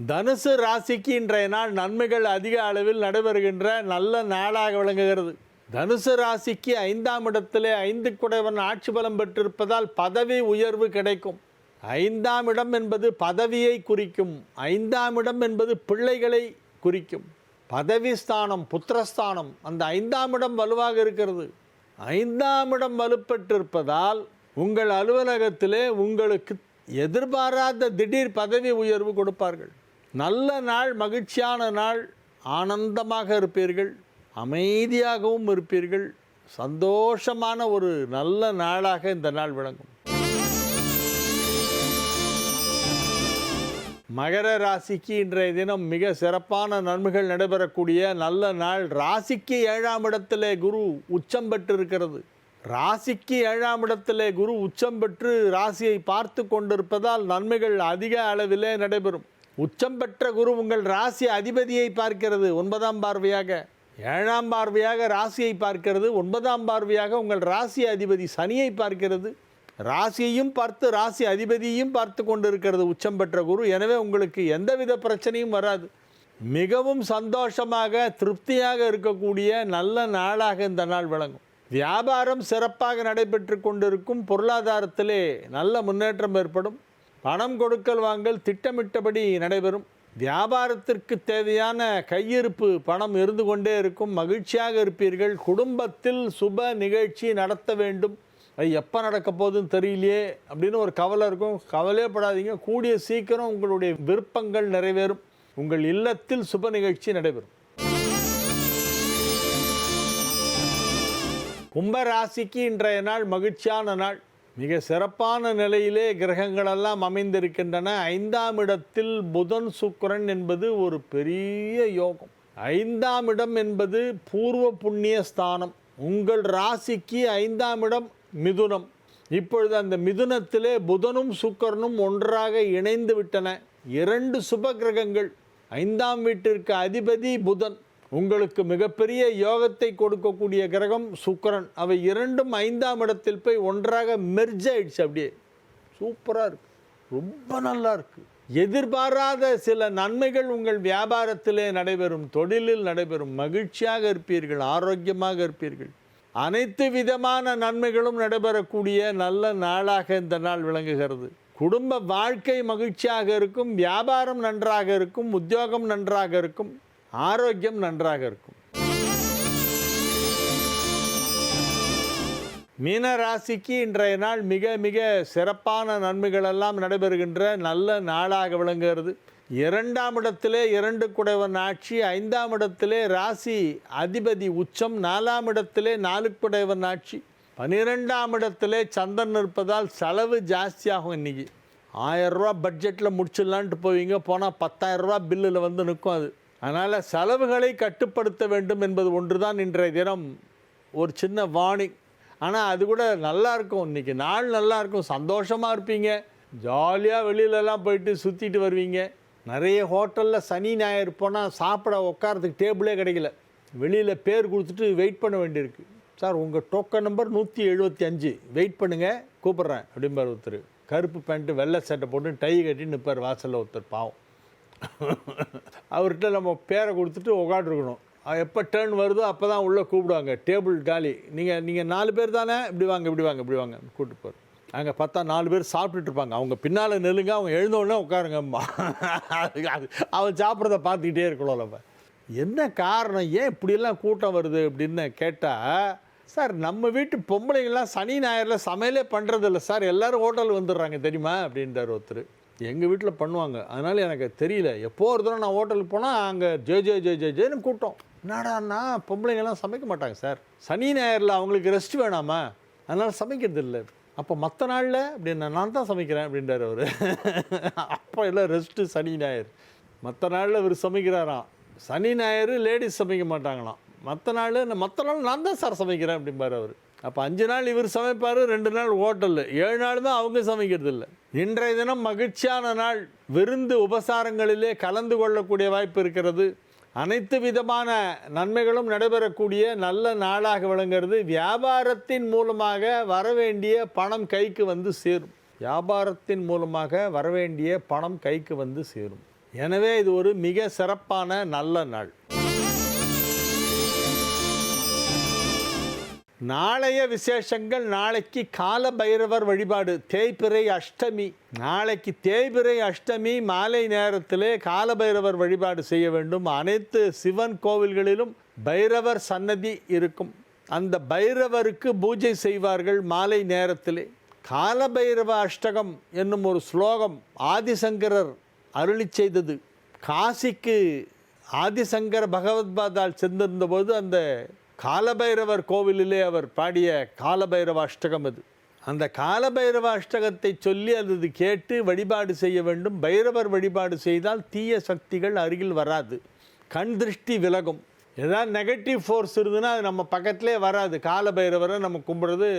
தனுசு ராசிக்கு இன்றைய நாள் நன்மைகள் அதிக அளவில் நடைபெறுகின்ற நல்ல நாளாக விளங்குகிறது. தனுசு ராசிக்கு 5ஆம் இடத்திலே 5 குடைவன் ஆட்சி பலம் பெற்றிருப்பதால் பதவி உயர்வு கிடைக்கும். 5ஆம் இடம் என்பது பதவியை குறிக்கும். 5ஆம் இடம் என்பது பிள்ளைகளை குறிக்கும். பதவி ஸ்தானம், புத்திரஸ்தானம். அந்த 5ஆம் இடம் வலுவாக இருக்கிறது. 5ஆம் இடம் வலுப்பெற்றிருப்பதால் உங்கள் அலுவலகத்திலே உங்களுக்கு எதிர்பாராத திடீர் பதவி உயர்வு கொடுப்பார்கள். நல்ல நாள், மகிழ்ச்சியான நாள். ஆனந்தமாக இருப்பீர்கள், அமைதியாகவும் இருப்பீர்கள். சந்தோஷமான ஒரு நல்ல நாளாக இந்த நாள் விளங்கும். மகர ராசிக்கு இன்றைய தினம் மிக சிறப்பான நன்மைகள் நடைபெறக்கூடிய நல்ல நாள். ராசிக்கு 7ஆம் இடத்திலே குரு உச்சம் பெற்றிருக்கிறது. ராசிக்கு 7ஆம் இடத்திலே குரு உச்சம் பெற்று ராசியை பார்த்து கொண்டிருப்பதால் நன்மைகள் அதிக அளவிலே நடைபெறும். உச்சம் பெற்ற குரு உங்கள் ராசி அதிபதியை பார்க்கிறது 9ஆம் பார்வையாக. 7ஆம் பார்வையாக ராசியை பார்க்கிறது. 9ஆம் பார்வையாக உங்கள் ராசி அதிபதி சனியை பார்க்கிறது. ராசியையும் பார்த்து ராசி அதிபதியையும் பார்த்து கொண்டிருக்கிறது உச்சம் பெற்ற குரு. எனவே உங்களுக்கு எந்தவித பிரச்சனையும் வராது. மிகவும் சந்தோஷமாக திருப்தியாக இருக்கக்கூடிய நல்ல நாளாக இந்த நாள் விளங்கும். வியாபாரம் சிறப்பாக நடைபெற்று கொண்டிருக்கும். பொருளாதாரத்திலே நல்ல முன்னேற்றம் ஏற்படும். பணம் கொடுக்கல் வாங்கல் திட்டமிட்டபடி நடைபெறும். வியாபாரத்திற்கு தேவையான கையிருப்பு பணம் இருந்து கொண்டே இருக்கும். மகிழ்ச்சியாக இருப்பீர்கள். குடும்பத்தில் சுப நிகழ்ச்சி நடத்த வேண்டும். அது எப்போ நடக்க போகுதுன்னு தெரியலையே அப்படின்னு ஒரு கவலை இருக்கும். கவலையப்படாதீங்க. கூடிய சீக்கிரம் உங்களுடைய விருப்பங்கள் நிறைவேறும். உங்கள் இல்லத்தில் சுப நிகழ்ச்சி நடைபெறும். கும்பராசிக்கு இன்றைய நாள் மகிழ்ச்சியான நாள். மிக சிறப்பான நிலையிலே கிரகங்களெல்லாம் அமைந்திருக்கின்றன. 5ஆம் இடத்தில் புதன் சுக்கிரன் என்பது ஒரு பெரிய யோகம். 5ஆம் இடம் என்பது பூர்வ புண்ணிய ஸ்தானம். உங்கள் ராசிக்கு 5ஆம் இடம் மிதுனம். இப்பொழுது அந்த மிதுனத்திலே புதனும் சுக்கிரனும் ஒன்றாக இணைந்து விட்டன. 2 சுப கிரகங்கள். 5ஆம் வீட்டிற்கு அதிபதி புதன். உங்களுக்கு மிகப்பெரிய யோகத்தை கொடுக்கக்கூடிய கிரகம் சுக்கிரன். அவை இரண்டும் 5ஆம் இடத்தில் போய் ஒன்றாக மெர்ஜ் ஆயிடுச்சு. அப்படியே சூப்பராக இருக்குது, ரொம்ப நல்லா இருக்குது. எதிர்பாராத சில நன்மைகள் உங்கள் வியாபாரத்திலே நடைபெறும், தொழிலில் நடைபெறும். மகிழ்ச்சியாக இருப்பீர்கள், ஆரோக்கியமாக இருப்பீர்கள். அனைத்து விதமான நன்மைகளும் நடைபெறக்கூடிய நல்ல நாளாக இந்த நாள் விளங்குகிறது. குடும்ப வாழ்க்கை மகிழ்ச்சியாக இருக்கும், வியாபாரம் நன்றாக இருக்கும், உத்தியோகம் நன்றாக இருக்கும், ஆரோக்கியம் நன்றாக இருக்கும். மீன ராசிக்கு இன்றைய நாள் மிக மிக சிறப்பான நன்மைகள் எல்லாம் நடைபெறுகின்ற நல்ல நாளாக விளங்குகிறது. 2ஆம் இடத்திலே 2 குடைவன் ஆட்சி, 5ஆம் இடத்திலே ராசி அதிபதி உச்சம், 4ஆம் இடத்திலே 4 குடைவன் ஆட்சி, 12ஆம் இடத்திலே சந்திரன் இருப்பதால் செலவு ஜாஸ்தியாகும். இன்றைக்கி 1000 ரூபா பட்ஜெட்டில் முடிச்சிடலான்ட்டு போவீங்க, போனால் 10,000 ரூபா பில்லில் வந்து நிற்கும். அதனால் செலவுகளை கட்டுப்படுத்த வேண்டும் என்பது ஒன்று தான் இன்றைய தினம் ஒரு சின்ன வார்னிங். ஆனால் அது கூட நல்லாயிருக்கும். இன்றைக்கி நாள் நல்லாயிருக்கும், சந்தோஷமாக இருப்பீங்க, ஜாலியாக வெளியிலலாம் போயிட்டு சுற்றிட்டு வருவீங்க. நிறைய ஹோட்டலில் சனி ஞாயிறு போனால் சாப்பிட உட்காரத்துக்கு டேபிளே கிடைக்கல, வெளியில் பேர் கொடுத்துட்டு வெயிட் பண்ண வேண்டியிருக்கு. சார் உங்கள் டோக்கன் நம்பர் 175, வெயிட் பண்ணுங்கள் கூப்பிட்றேன் அப்படிம்பார் ஒருத்தர். கருப்பு பேண்ட்டு வெள்ளை சட்டை போட்டு டை கட்டி நிற்பார் வாசலில் ஒருத்தர், பாவம். அவர்கிட்ட நம்ம பேரை கொடுத்துட்டு உட்காந்துருக்கணும். எப்போ டேர்ன் வருதோ அப்போ தான் உள்ளே கூப்பிடுவாங்க, டேபிள் காலி, நீங்கள் 4 பேர் தானே, இப்படி வாங்க இப்படி வாங்க இப்படி வாங்க கூப்பிட்டு போகிற. அங்கே பார்த்தா 4 பேர் சாப்பிட்டுட்டு இருப்பாங்க, அவங்க பின்னால் நெல்லுங்க, அவங்க எழுந்தோடனே உட்காருங்கம்மா. அவன் சாப்பிட்றத பார்த்துக்கிட்டே இருக்கணும் நம்ம. என்ன காரணம், ஏன் இப்படியெல்லாம் கூட்டம் வருது அப்படின்னு கேட்டால், சார் நம்ம வீட்டு பொம்பளைங்கள்லாம் சனி ஞாயிறில் சமையலே பண்ணுறதில்ல சார், எல்லோரும் ஹோட்டல் வந்துடுறாங்க தெரியுமா அப்படின்றார் ஒருத்தர். எங்கள் வீட்டில் பண்ணுவாங்க, அதனால் எனக்கு தெரியல. எப்போ ஒரு தடவை நான் ஹோட்டலுக்கு போனால் அங்கே ஜேன்னு கூட்டம். என்னடான்னா பொம்பளைங்கள்லாம் சமைக்க மாட்டாங்க சார், சனி ஞாயிறில் அவங்களுக்கு ரெஸ்ட் வேணாமா, அதனால் சமைக்கிறது இல்லை. அப்போ மற்ற நாளில் அப்படின்னு நான் தான் சமைக்கிறேன் அப்படின்றார் அவர். அப்போ எல்லாம் ரெஸ்ட்டு சனி ஞாயிறு. மற்ற நாளில் இவர் சமைக்கிறாராம், சனி ஞாயிறு லேடிஸ் சமைக்க மாட்டாங்களாம், மற்ற நாள் நான் தான் சார் சமைக்கிறேன் அப்படிம்பார் அவர். அப்போ 5 நாள் இவர் சமைப்பார், 2 நாள் ஹோட்டலில், 7 நாள் தான் அவங்க சமைக்கிறது இல்லை. இன்றைய தினம் மகிழ்ச்சியான நாள், விருந்து உபசாரங்களிலே கலந்து கொள்ளக்கூடிய வாய்ப்பு இருக்கிறது. அனைத்து விதமான நன்மைகளும் நடைபெறக்கூடிய நல்ல நாளாக விளங்குகிறது. வியாபாரத்தின் மூலமாக வரவேண்டிய பணம் கைக்கு வந்து சேரும். வியாபாரத்தின் மூலமாக வரவேண்டிய பணம் கைக்கு வந்து சேரும். எனவே இது ஒரு மிக சிறப்பான நல்ல நாள். நாளைய விசேஷங்கள், நாளைக்கு கால பைரவர் வழிபாடு, தேய்பிறை அஷ்டமி. நாளைக்கு தேய்பிறை அஷ்டமி மாலை நேரத்திலே கால பைரவர் வழிபாடு செய்ய வேண்டும். அனைத்து சிவன் கோவில்களிலும் பைரவர் சன்னதி இருக்கும். அந்த பைரவருக்கு பூஜை செய்வார்கள் மாலை நேரத்திலே. கால பைரவ அஷ்டகம் என்னும் ஒரு ஸ்லோகம் ஆதிசங்கரர் அருளி செய்தது. காசிக்கு ஆதிசங்கர பகவத்பாதால் சென்றிருந்தபோது அந்த காலபைரவர் கோவிலிலே அவர் பாடிய காலபைரவ அஷ்டகம் அது. அந்த காலபைரவ அஷ்டகத்தை சொல்லி அது கேட்டு வழிபாடு செய்ய வேண்டும். பைரவர் வழிபாடு செய்தால் தீய சக்திகள் அருகில் வராது, கண் திருஷ்டி விலகும். ஏதாவது நெகட்டிவ் ஃபோர்ஸ் இருந்ததுன்னா அது நம்ம பக்கத்திலே வராது. காலபைரவரை நம்ம கும்பிட்றது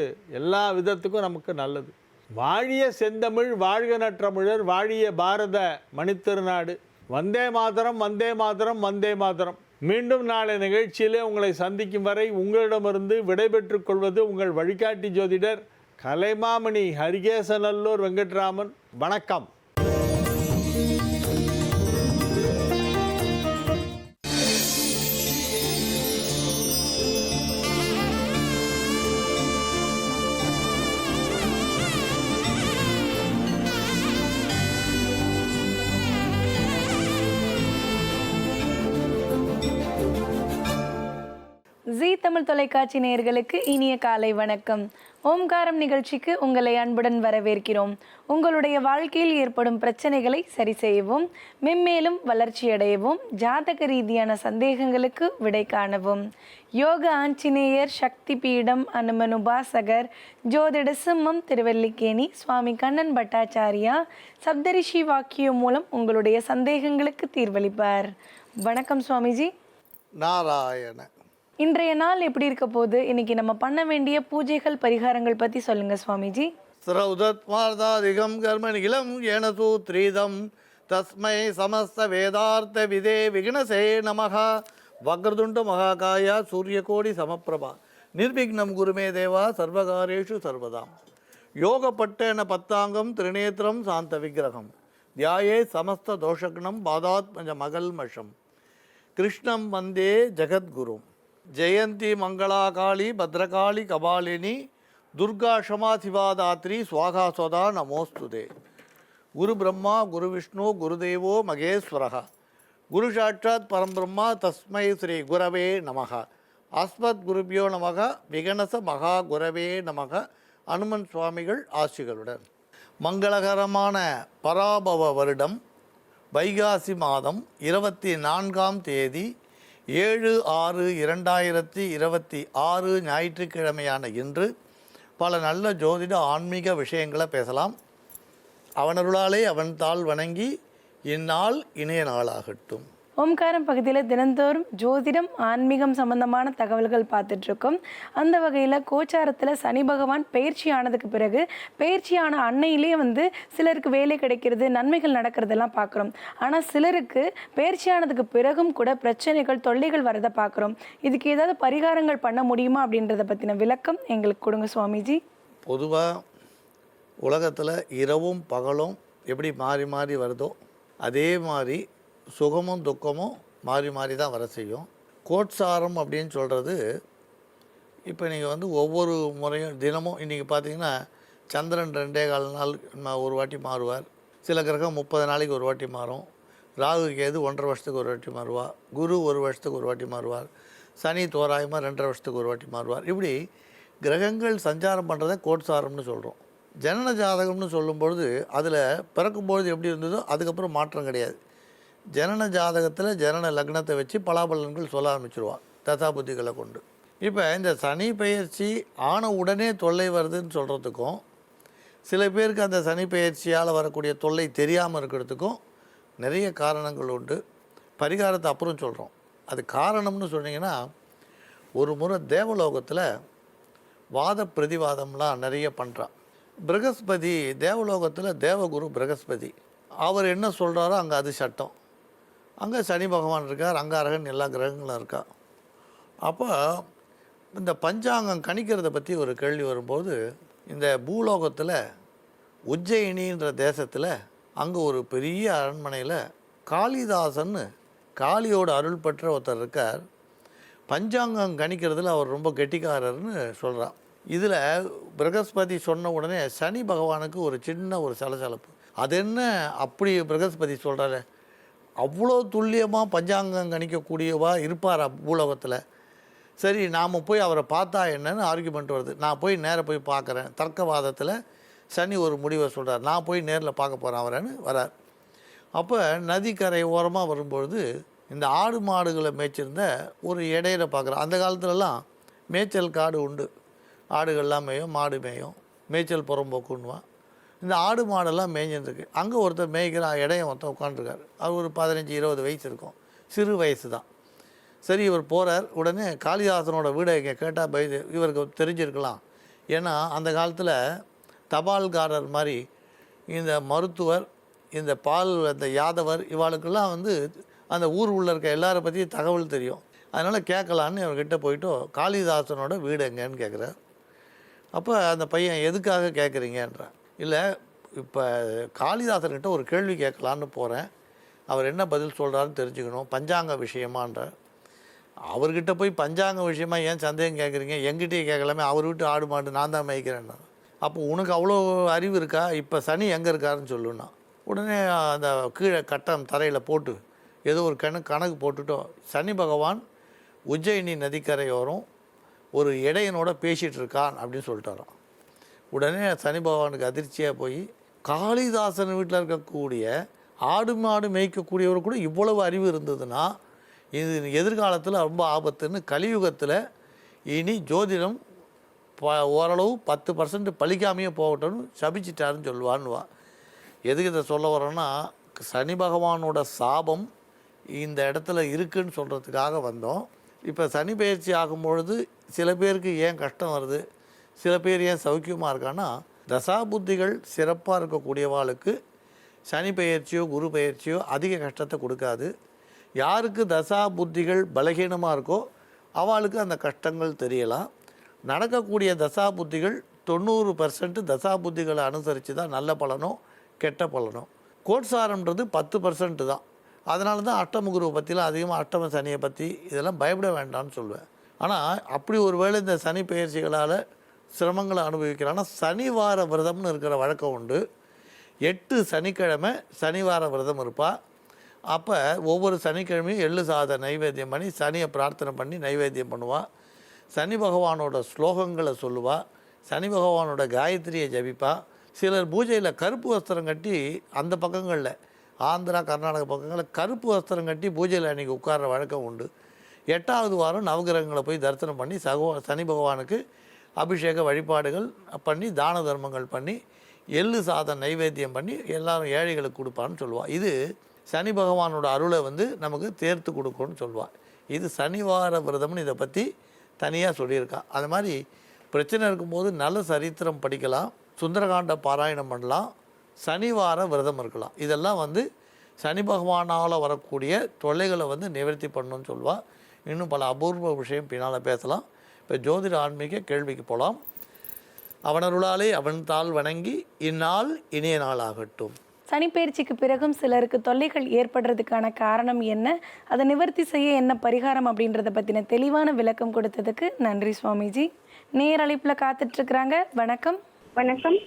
எல்லா விதத்துக்கும் நமக்கு நல்லது. வாழிய செந்தமிழ், வாழ்க நற்றமிழர், வாழிய பாரத மணித்திருநாடு. வந்தே மாதரம், வந்தே மாதரம், வந்தே மாதரம். மீண்டும் நாளை நிகழ்ச்சியிலே உங்களை சந்திக்கும் வரை உங்களிடமிருந்து விடைபெற்றுக் கொள்வது உங்கள் வழிகாட்டி ஜோதிடர் கலைமாமணி ஹரிகேசநல்லூர் வெங்கட்ராமன். வணக்கம்.
ஜீ தமிழ் தொலைக்காட்சி நேயர்களுக்கு இனிய காலை வணக்கம். ஓம்காரம் நிகழ்ச்சிக்கு உங்களை அன்புடன் வரவேற்கிறோம். உங்களுடைய வாழ்க்கையில் ஏற்படும் பிரச்சனைகளை சரி செய்யவும், மென்மேலும் வளர்ச்சியடையவும், ஜாதக ரீதியான சந்தேகங்களுக்கு விடை காணவும் யோக ஆஞ்சநேயர், சக்தி பீடம், அனுமன் உபாசகர், ஜோதிட சிம்மம், திருவல்லிக்கேணி சுவாமி கண்ணன் பட்டாச்சாரியா சப்தரிஷி வாக்கியம் மூலம் உங்களுடைய சந்தேகங்களுக்கு தீர்வளிப்பார். வணக்கம் சுவாமிஜி.
நாராயண.
இன்றைய நாள் எப்படி இருக்க போகுது? இன்னைக்கு நம்ம பண்ண வேண்டிய பூஜைகள், பரிகாரங்கள் பற்றி சொல்லுங்க சுவாமிஜி.
ஸ்ரௌதத்மார்தாதிகம் கர்மநிகிலம் ஏன சூத்ரீதம் தஸ்மை சமஸ்த வேதார்த்த விதே விக்னசே நமஹ. வக்ரதுண்ட மகாகாயா சூரியகோடி சமப்பிரபா நிர்விக்னம் குருமே தேவா சர்வகாரேஷு சர்வதாம். யோகப்பட்டேன பத்தாங்கம் திரிநேத்திரம் சாந்த விக்கிரகம் தியாயே சமஸ்த தோஷக்னம் பாதாத்மஜ மகல்மஷம் கிருஷ்ணம் வந்தே ஜெகத்குரும். ஜெயந்தி மங்களா காளி பத்ரகாளி கபாலினி துர்கா க்ஷமாதிவாதாத்ரி ஸ்வாகா சோதா நமோஸ்துதே. குரு பிரம்மா குரு விஷ்ணு குருதேவோ மகேஸ்வரः குரு சாட்சாத் பரம்பிரம்மா தஸ்மை ஸ்ரீ குரவே நமக. அஸ்மத் குருபியோ நமக விகணச மகா குரவே நமக. அனுமன் சுவாமிகள் ஆசிகளுடன். மங்களகரமான பராபவ வருடம் வைகாசி மாதம் 24ஆம் தேதி 7/6/2026 ஞாயிற்றுக்கிழமையான இன்று பல நல்ல ஜோதிட ஆன்மீக விஷயங்களை பேசலாம். அவனருளாலே அவன் தாள் வணங்கி இந்நாள் இணைய நாளாகட்டும்.
ஓம்காரம் பகுதியில் தினந்தோறும் ஜோதிடம் ஆன்மீகம் சம்பந்தமான தகவல்கள் பார்த்துட்ருக்கோம். அந்த வகையில் கோச்சாரத்தில் சனி பகவான் பயிற்சி ஆனதுக்கு பிறகு பயிற்சியான அன்னையிலே சிலருக்கு வேலை கிடைக்கிறது, நன்மைகள் நடக்கிறதெல்லாம் பார்க்குறோம். ஆனால் சிலருக்கு பயிற்சி ஆனதுக்கு பிறகும் கூட பிரச்சனைகள் தொல்லைகள் வரதை பார்க்குறோம். இதுக்கு ஏதாவது பரிகாரங்கள் பண்ண முடியுமா அப்படின்றத பற்றின விளக்கம் எங்களுக்கு கொடுங்க சுவாமிஜி.
பொதுவாக உலகத்தில் இரவும் பகலும் எப்படி மாறி மாறி வருதோ அதே மாதிரி சுகமும் துக்கமும் மாறி மாறி தான் வர செய்யும். கோட்சாரம் அப்படின்னு சொல்கிறது, இப்போ நீங்கள் ஒவ்வொரு முறையும் தினமும் இன்றைக்கி பார்த்தீங்கன்னா சந்திரன் 2.25 நாள் ஒரு வாட்டி மாறுவார். சில கிரகம் 30 நாளைக்கு ஒரு வாட்டி மாறும். ராகு கேது 1.5 வருஷத்துக்கு ஒரு வாட்டி மாறுவார். குரு 1 வருஷத்துக்கு ஒரு வாட்டி மாறுவார். சனி தோராயமாக 2.5 வருஷத்துக்கு ஒரு வாட்டி மாறுவார். இப்படி கிரகங்கள் சஞ்சாரம் பண்ணுறதை கோட்சாரம்னு சொல்கிறோம். ஜனன ஜாதகம்னு சொல்லும்பொழுது அதில் பிறக்கும்பொழுது எப்படி இருந்ததோ அதுக்கப்புறம் மாற்றம் கிடையாது. ஜனன ஜாதகத்தில் ஜனன லக்னத்தை வச்சு பலாபலன்கள் சொல்ல ஆரம்பிச்சிருவான் தசா புத்திகளை கொண்டு. இப்போ இந்த சனி பெயர்ச்சி ஆன உடனே தொல்லை வருதுன்னு சொல்கிறதுக்கும், சில பேருக்கு அந்த சனி பெயர்ச்சியால் வரக்கூடிய தொல்லை தெரியாமல் இருக்கிறதுக்கும் நிறைய காரணங்கள் உண்டு. பரிகாரத்தை அப்புறம் சொல்கிறோம். அது காரணம்னு சொன்னீங்கன்னா, ஒரு முறை தேவலோகத்தில் வாத பிரதிவாதம்லாம் நிறைய பண்ணுறான். ப்ரகஸ்பதி தேவலோகத்தில் தேவகுரு ப்ரகஸ்பதி அவர் என்ன சொல்கிறாரோ அங்கே அது சட்டம். அங்கே சனி பகவான் இருக்கார், அங்காரகன் எல்லா கிரகங்களும் இருக்கா. அப்போ இந்த பஞ்சாங்கம் கணிக்கிறத பற்றி ஒரு கேள்வி வரும்போது, இந்த பூலோகத்தில் உஜ்ஜயினின்ற தேசத்தில் அங்கே ஒரு பெரிய அரண்மனையில் காளிதாசன்னு காளியோட அருள் பெற்ற ஒருத்தர் இருக்கார். பஞ்சாங்கம் கணிக்கிறதுல அவர் ரொம்ப கெட்டிக்காரர்னு சொல்கிறார். இதில் ப்ரகஸ்பதி சொன்ன உடனே சனி பகவானுக்கு ஒரு சின்ன ஒரு சலசலப்பு. அது என்ன அப்படி ப்ரகஸ்பதி சொல்கிறாரு, அவ்வளோ துல்லியமாக பஞ்சாங்கம் கணிக்கக்கூடியவா இருப்பார் பூலோகத்தில். சரி, நாம் போய் அவரை பார்த்தா என்னன்னு ஆர்கியூமெண்ட் வருது. நான் போய் நேராக போய் பார்க்குறேன். தர்க்கவாதத்தில் சனி ஒரு முடிவை சொல்கிறார். நான் போய் நேரில் பார்க்க போகிறேன் அவரன்னு வரார். அப்போ நதிக்கரை ஓரமாக வரும்பொழுது இந்த ஆடு மாடுகளை மேய்ச்சிருந்த ஒரு இடையில பார்க்குறேன். அந்த காலத்துலலாம் மேய்ச்சல் காடு உண்டு. ஆடுகள்லாம் மேயும், மாடு மேயும், மேய்ச்சல் புறம்போக்குன்னுவான். இந்த ஆடு மாடெல்லாம் மேய்ஞ்சிருக்கு. அங்கே ஒருத்தர் மேய்க்கிற இடையம் ஒருத்தர் உட்காந்துருக்காரு. அவர் ஒரு 15-20 வயசு இருக்கும், சிறு வயசு தான். சரி, இவர் போகிறார். உடனே காளிதாசனோட வீடை இங்கே கேட்டால் பயது இவருக்கு தெரிஞ்சிருக்கலாம். ஏன்னா அந்த காலத்தில் தபால்காரர் மாதிரி இந்த மருத்துவர், இந்த பால், அந்த யாதவர், இவாளுக்கெல்லாம் அந்த ஊர் உள்ள இருக்க எல்லாரை பற்றி தகவல் தெரியும். அதனால் கேட்கலான்னு இவர்கிட்ட போயிட்டு காளிதாசனோட வீடு எங்கேன்னு கேட்குறார். அப்போ அந்த பையன் எதுக்காக கேட்குறீங்கன்றான். இல்லை, இப்போ காளிதாசன்கிட்ட ஒரு கேள்வி கேட்கலான்னு போகிறேன், அவர் என்ன பதில் சொல்கிறாருன்னு தெரிஞ்சுக்கணும், பஞ்சாங்க விஷயமான்றார். அவர்கிட்ட போய் பஞ்சாங்க விஷயமா ஏன் சந்தேகம் கேட்குறீங்க, எங்கிட்டே கேட்கலாமே, அவர் வீட்டு ஆடு மாடு நான் தான் மேய்க்கிறேன்னா. அப்போ உனக்கு அவ்வளோ அறிவு இருக்கா, இப்போ சனி எங்கே இருக்காருன்னு சொல்லுன்னா. உடனே அந்த கீழே கட்டம் தரையில் போட்டு ஏதோ ஒரு கணக்கு போட்டுட்டோம். சனி பகவான் உஜ்ஜயினி நதிக்கரையோரம் ஒரு இடையனோட பேசிகிட்டு இருக்கான் அப்படின்னு சொல்லிட்டாராம். உடனே சனி பகவானுக்கு அதிர்ச்சியாக போய், காளிதாசன் வீட்டில் இருக்கக்கூடிய ஆடு மாடு மேய்க்கக்கூடியவர் கூட இவ்வளவு அறிவு இருந்ததுன்னா இது எதிர்காலத்தில் ரொம்ப ஆபத்துன்னு, கலியுகத்தில் இனி ஜோதிடம் ஓரளவு 10% பழிக்காமையே போகட்டும்னு சபிச்சிட்டாருன்னு சொல்லுவான்னுவா. எதுக்கு இதை சொல்ல வரோன்னா, சனி பகவானோட சாபம் இந்த இடத்துல இருக்குன்னு சொல்கிறதுக்காக வந்தோம். இப்போ சனி பயிற்சி ஆகும்பொழுது சில பேருக்கு ஏன் கஷ்டம் வருது, சில பேர் ஏன் சௌக்கியமாக இருக்கான்னா, தசாபுத்திகள் சிறப்பாக இருக்கக்கூடியவாளுக்கு சனி பயிற்சியோ குரு பயிற்சியோ அதிக கஷ்டத்தை கொடுக்காது. யாருக்கு தசா புத்திகள் பலகீனமாக இருக்கோ அவளுக்கு அந்த கஷ்டங்கள் தெரியலாம். நடக்கக்கூடிய தசா புத்திகள் 90% தசா புத்திகளை அனுசரித்து தான் நல்ல பலனோ கெட்ட பலனோ. கோட்சாரம்ன்றது 10% தான். அதனால தான் அஷ்டம குருவை பற்றிலாம் அதிகமாக அஷ்டம சனியை பற்றி இதெல்லாம் பயப்பட வேண்டாம்னு சொல்லுவேன். ஆனால் அப்படி ஒரு வேளை இந்த சனி பெயர்ச்சிகளால் சிரமங்களை அனுபவிக்கிறான்னா சனிவார விரதம்னு இருக்கிற வழக்கம் உண்டு. 8 சனிக்கிழமை சனிவார விரதம் இருப்பாள். அப்போ ஒவ்வொரு சனிக்கிழமையும் எள்ளு சாத நைவேத்தியம் பண்ணி சனியை பிரார்த்தனை பண்ணி நைவேத்தியம் பண்ணுவாள். சனி பகவானோட ஸ்லோகங்களை சொல்லுவாள். சனி பகவானோட காயத்ரியை ஜபிப்பா. சிலர் பூஜையில் கருப்பு வஸ்திரம் கட்டி அந்த பக்கங்களில் ஆந்திரா கர்நாடக பக்கங்களில் கருப்பு வஸ்திரம் கட்டி பூஜையில் அன்றைக்கி உட்கார்ற வழக்கம் உண்டு. 8வது வாரம் நவகிரகங்களை போய் தரிசனம் பண்ணி சனி பகவானுக்கு அபிஷேக வழிபாடுகள் பண்ணி தான தர்மங்கள் பண்ணி எள்ளு சாதம் நைவேத்தியம் பண்ணி எல்லாரும் ஏழைகளுக்கு கொடுப்பான்னு சொல்லுவாள். இது சனி பகவானோட அருளை நமக்கு தேர்த்து கொடுக்கும்னு சொல்லுவாள். இது சனிவார விரதம்னு இதை பற்றி தனியாக சொல்லியிருக்கா. அது மாதிரி பிரச்சனை இருக்கும்போது நல்ல சரித்திரம் படிக்கலாம், சுந்தரகாண்ட பாராயணம் பண்ணலாம், சனிவார விரதம் இருக்கலாம். இதெல்லாம் சனி பகவானால் வரக்கூடிய தொல்லைகளை நிவர்த்தி பண்ணணும்னு சொல்லுவாள். இன்னும் பல அபூர்வ விஷயம் பின்னால் பேசலாம். இப்போ ஜோதிட ஆன்மீக கேள்விக்கு போகலாம். அவனருளாலே அவன் தாள் வணங்கி இந்நாள் இனிய நாள் ஆகட்டும்.
சனிப்பெயர்ச்சிக்கு பிறகும் சிலருக்கு தொல்லைகள் ஏற்படுறதுக்கான காரணம் என்ன, அதை நிவர்த்தி செய்ய என்ன பரிகாரம் அப்படின்றத பற்றின தெளிவான விளக்கம் கொடுத்ததுக்கு நன்றி சுவாமிஜி. நேர் அழைப்பில் காத்துட்ருக்குறாங்க. வணக்கம்.
வணக்கம்.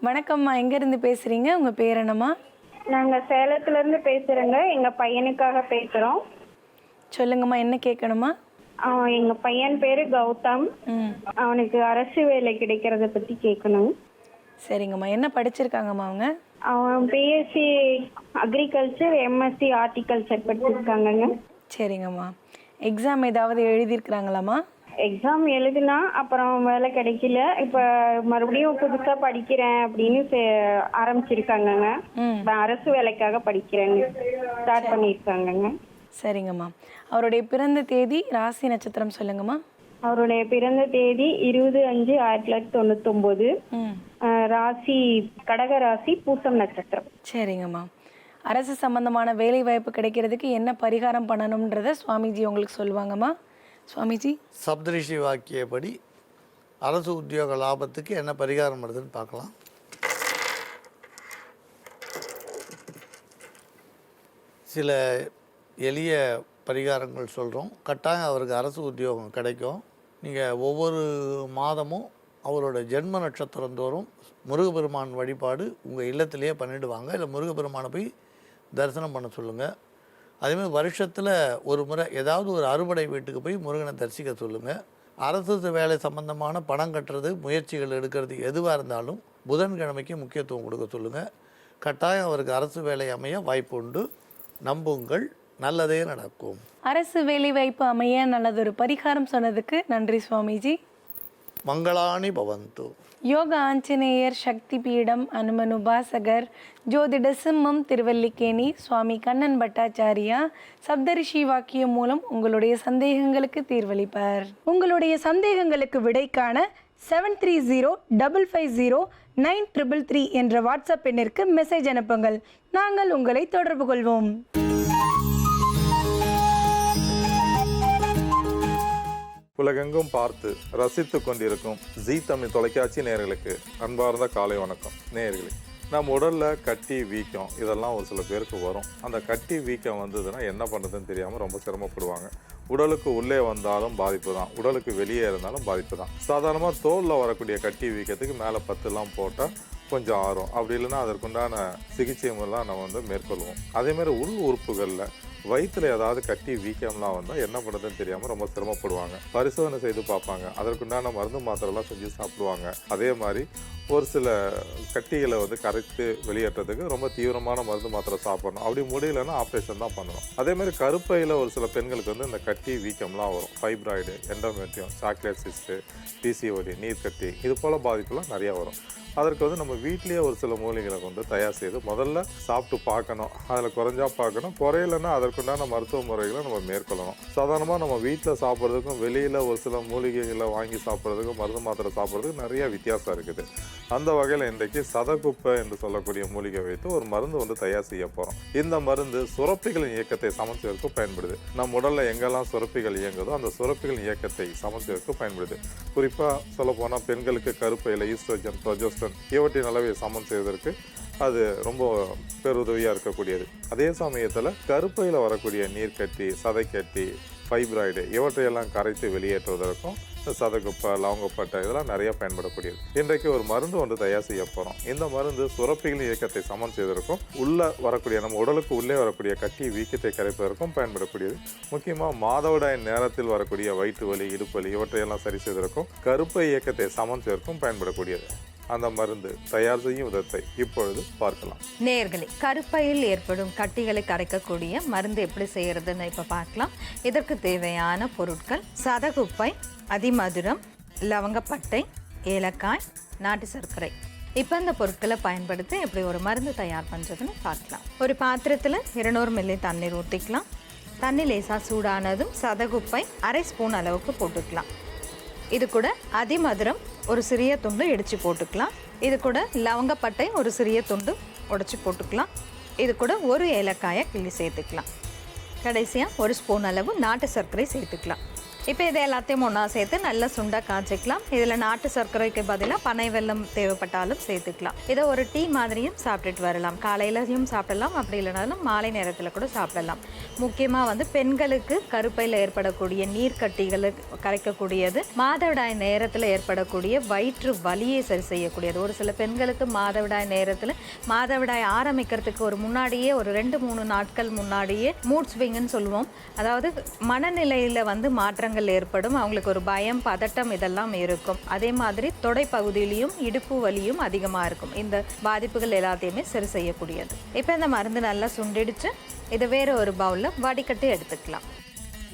வணக்கம்மா, எங்கேருந்து பேசுகிறீங்க? உங்கள் பேர் என்னம்மா?
நாங்கள் சேலத்துலேருந்து பேசுகிறோங்க. எங்கள் பையனுக்காக பேசுகிறோம்.
சொல்லுங்கம்மா, என்ன கேட்கணுமா?
எங்கள் பையன் பேர் கௌதம். அவனுக்கு அரசு வேலை கிடைக்கிறத பற்றி கேட்கணும்.
சரிங்கம்மா, என்ன படிச்சிருக்காங்கம்மா அவங்க?
அவன் பிஎஸ்சி அக்ரிகல்ச்சர், எம்எஸ்சி ஹார்டிகல்ச்சர் படிச்சிருக்காங்கங்க.
சரிங்கம்மா, எக்ஸாம் ஏதாவது எழுதியிருக்கிறாங்களாம்மா?
எக்ஸாம் எழுதுனா அப்புறம் வேலை கிடைக்கல. இப்போ மறுபடியும் புதுசாக படிக்கிறேன் அப்படின்னு ஆரம்பிச்சிருக்காங்கங்க. அரசு வேலைக்காக படிக்கிறேன்னு ஸ்டார்ட் பண்ணியிருக்காங்கங்க.
சரிங்கம்மா, அவருடைய பிறந்த தேதி, ராசி, நட்சத்திரம் சொல்லுங்கம்மா.
அவருடைய பிறந்த தேதி 20/5/1999. ராசி கடக ராசி, பூசம் நட்சத்திரம்.
சரிங்கம்மா, அரசு சம்பந்தமான வேலை வாய்ப்பு கிடைக்கிறதுக்கு என்ன பரிகாரம் பண்ணணும்ன்றத சுவாமிஜி உங்களுக்கு சொல்லுவாங்கம்மா. சுவாமிஜி,
சப்தரிஷி வாக்கியப்படி அரசு உத்தியோக லாபத்துக்கு என்ன பரிகாரம் வருதுன்னு பார்க்கலாம். சில எளிய பரிகாரங்கள் சொல்கிறோம். கட்டாயம் அவருக்கு அரசு உத்தியோகம் கிடைக்கும். நீங்கள் ஒவ்வொரு மாதமும் அவரோட ஜென்ம நட்சத்திரம் தோறும் முருகப்பெருமான் வழிபாடு உங்கள் இல்லத்திலேயே பண்ணிவிடுவாங்க. இல்லை முருகப்பெருமானை போய் தரிசனம் பண்ண சொல்லுங்கள். அதேமாதிரி வருஷத்தில் ஒரு முறை ஏதாவது ஒரு அறுபடை வீட்டுக்கு போய் முருகனை தரிசிக்க சொல்லுங்கள். அரசு வேலை சம்பந்தமான பணம் கட்டுறது, முயற்சிகள் எடுக்கிறது எதுவாக இருந்தாலும் புதன்கிழமைக்கு முக்கியத்துவம் கொடுக்க சொல்லுங்கள். கட்டாயம் அவருக்கு அரசு வேலை அமைய வாய்ப்பு உண்டு. நம்புங்கள், நல்லதே நடக்கும்.
அரசு வேலை வாய்ப்பு அமைய நல்லதொரு பரிகாரம் சொன்னதுக்கு நன்றி சுவாமிஜி.
மங்களானி பவந்து.
யோக ஆஞ்சநேயர் சக்தி பீடம் அனுமன் உபாசகர் ஜோதிட சிம்மம் திருவல்லிக்கேணி சுவாமி கண்ணன் பட்டாச்சாரியா சப்தரிஷி வாக்கியம் மூலம் உங்களுடைய சந்தேகங்களுக்கு தீர்வளிப்பார். உங்களுடைய சந்தேகங்களுக்கு விடை காண 7305509333 என்ற வாட்ஸ்அப் எண்ணிற்கு மெசேஜ் அனுப்புங்கள். நாங்கள் உங்களை தொடர்பு கொள்வோம்.
உலகெங்கும் பார்த்து ரசித்து கொண்டிருக்கும் ஜீ தமிழ் தொலைக்காட்சி நேயர்களுக்கு அன்பார்ந்த காலை வணக்கம். நேயர்களே, நம்ம உடலில் கட்டி வீக்கம் இதெல்லாம் ஒரு சில பேருக்கு வரும். அந்த கட்டி வீக்கம் வந்ததுன்னா என்ன பண்ணுறதுன்னு தெரியாமல் ரொம்ப சிரமப்படுவாங்க. உடலுக்கு உள்ளே வந்தாலும் பாதிப்பு தான், உடலுக்கு வெளியே இருந்தாலும் பாதிப்பு தான். சாதாரணமாக தோலில் வரக்கூடிய கட்டி வீக்கத்துக்கு மேலே பத்துலாம் போட்டால் கொஞ்சம் ஆறும். அப்படி இல்லைன்னா அதற்குண்டான சிகிச்சை முறைலாம் நம்ம மேற்கொள்வோம். அதேமாதிரி உள் உறுப்புகளில் வயிற்றில் ஏதாவது கட்டி வீக்கம்லாம் வந்தால் என்ன பண்ணுறதுன்னு தெரியாமல் ரொம்ப சிரமப்படுவாங்க. பரிசோதனை செய்து பார்ப்பாங்க, அதற்குண்டான மருந்து மாத்திரைலாம் செஞ்சு சாப்பிடுவாங்க. அதே மாதிரி ஒரு சில கட்டிகளை கரைத்து வெளியேற்றதுக்கு ரொம்ப தீவிரமான மருந்து மாத்திரை சாப்பிடணும். அப்படி முடியலன்னா ஆப்ரேஷன் தான் பண்ணணும். அதேமாதிரி கருப்பையில் ஒரு சில பெண்களுக்கு இந்த கட்டி வீக்கம்லாம் வரும். Fibroid, endometrium, chocolate cyst, PCOD, நீர்க்கட்டி, இது போல் பாதிப்புலாம் நிறையா வரும். அதற்கு நம்ம வீட்லேயே ஒரு சில மூலிகைகளை தயார் செய்து முதல்ல சாப்பிட்டு பார்க்கணும். அதில் குறைஞ்சா பார்க்கணும், குறையலைன்னா அதற்குண்டான மருத்துவ முறைகளை நம்ம மேற்கொள்ளணும். சாதாரணமாக நம்ம வீட்டில் சாப்பிட்றதுக்கும் வெளியில் ஒரு சில மூலிகைகளை வாங்கி சாப்பிட்றதுக்கும் மருந்து மாத்திரை சாப்பிட்றதுக்கும் நிறைய வித்தியாசம் இருக்குது. அந்த வகையில் இன்றைக்கு சதகுப்பை என்று சொல்லக்கூடிய மூலிகை வைத்து ஒரு மருந்து தயார் செய்ய போகிறோம். இந்த மருந்து சுரப்பிகளின் இயக்கத்தை சமச்சதற்கு பயன்படுது. நம் உடலில் எங்கெல்லாம் சுரப்பிகள் இயங்குதோ அந்த சுரப்பிகளின் இயக்கத்தை சமச்சதற்கு பயன்படுது. குறிப்பாக சொல்ல போனால் பெண்களுக்கு கருப்பையில் ஈஸ்ட்ரோஜன், ப்ரொஜெஸ்டரான் இவற்றின் அளவை சமன் செய்வதற்கு அது ரொம்ப பெருதவியாக இருக்கக்கூடியது. அதே சமயத்தில் கருப்பையில் வரக்கூடிய நீர்க்கட்டி, சதைக்கட்டி, ஃபைப்ராய்டு இவற்றையெல்லாம் கரைத்து வெளியேற்றுவதற்கும் சதகுப்பை, லவங்கப்பட்டை இதெல்லாம் நிறைய பயன்படக்கூடியது. இன்றைக்கு ஒரு மருந்து ஒன்று தயார் செய்ய போகிறோம். இந்த மருந்து சுரப்பிகளின் இயக்கத்தை சமன் செய்வதற்கும் உள்ளே வரக்கூடிய நம்ம உடலுக்கு உள்ளே வரக்கூடிய கட்டி வீக்கத்தை கரைப்பதற்கும் பயன்படக்கூடியது. முக்கியமாக மாதவிடாய் நேரத்தில் வரக்கூடிய வயிற்று வலி, இடுப்பு வலி இவற்றையெல்லாம் சரி செய்வதற்கும் கருப்பை இயக்கத்தை சமன் செய்வதற்கும் பயன்படக்கூடியது. அந்த மருந்து தயார் செய்யும் விதத்தை இப்பொழுது பார்க்கலாம்.
நேயர்களே, கருப்பையில் ஏற்படும் கட்டிகளை கரைக்கக்கூடிய மருந்து எப்படி செய்யறதுன்னு இப்போ பார்க்கலாம். இதற்கு தேவையான பொருட்கள்: சதகுப்பை, அதிமதுரம், லவங்கப்பட்டை, ஏலக்காய், நாட்டு சர்க்கரை. இப்போ இந்த பொருட்களை பயன்படுத்தி எப்படி ஒரு மருந்து தயார் பண்ணுறதுன்னு பார்க்கலாம். ஒரு பாத்திரத்தில் 200 மில்லி தண்ணீர் ஊற்றிக்கலாம். தண்ணி லேசாக சூடானதும் சதகுப்பை 1/2 ஸ்பூன் அளவுக்கு போட்டுக்கலாம். இது கூட அதிமதுரம் ஒரு சிறிய துண்டு இடித்து போட்டுக்கலாம். இது கூட லவங்கப்பட்டை ஒரு சிறிய துண்டு உடைச்சி போட்டுக்கலாம். இது கூட ஒரு ஏலக்காயை கிள்ளி சேர்த்துக்கலாம். கடைசியாக 1 ஸ்பூன் அளவு நாட்டு சர்க்கரை சேர்த்துக்கலாம். இப்போ இதை எல்லாத்தையும் ஒன்றா சேர்த்து நல்லா சுண்டா காய்ச்சிக்கலாம். இதில் நாட்டு சர்க்கரைக்கு பதிலாக பனை வெல்லம் தேவைப்பட்டாலும் சேர்த்துக்கலாம். இதை ஒரு டீ மாதிரியும் சாப்பிட்டுட்டு வரலாம். காலையிலையும் சாப்பிடலாம், அப்படி இல்லைனாலும் மாலை நேரத்தில் கூட சாப்பிடலாம். முக்கியமாக பெண்களுக்கு கருப்பையில் ஏற்படக்கூடிய நீர்க்கட்டிகளை கரைக்கக்கூடியது, மாதவிடாய் நேரத்தில் ஏற்படக்கூடிய வயிற்று வலியை சரி செய்யக்கூடியது. ஒரு சில பெண்களுக்கு மாதவிடாய் நேரத்தில் மாதவிடாய் ஆரம்பிக்கிறதுக்கு ஒரு முன்னாடியே ஒரு 2-3 நாட்கள் முன்னாடியே மூட் ஸ்விங்குன்னு சொல்லுவோம். அதாவது மனநிலையில் மாற்றங்கள் ஏற்படும். அவங்களுக்கு ஒரு பயம், பதட்டம் இதெல்லாம் இருக்கும். அதே மாதிரி தொடை பகுதியிலையும் இடுப்பு வலியும் அதிகமாக இருக்கும். இந்த பாதிப்புகள் எல்லாத்தையுமே சரி செய்யக்கூடியது. இப்போ இந்த மருந்து நல்லா சுண்டிடுச்சு. இதை வேற ஒரு பவுலில் வடிகட்டி எடுத்துக்கலாம்.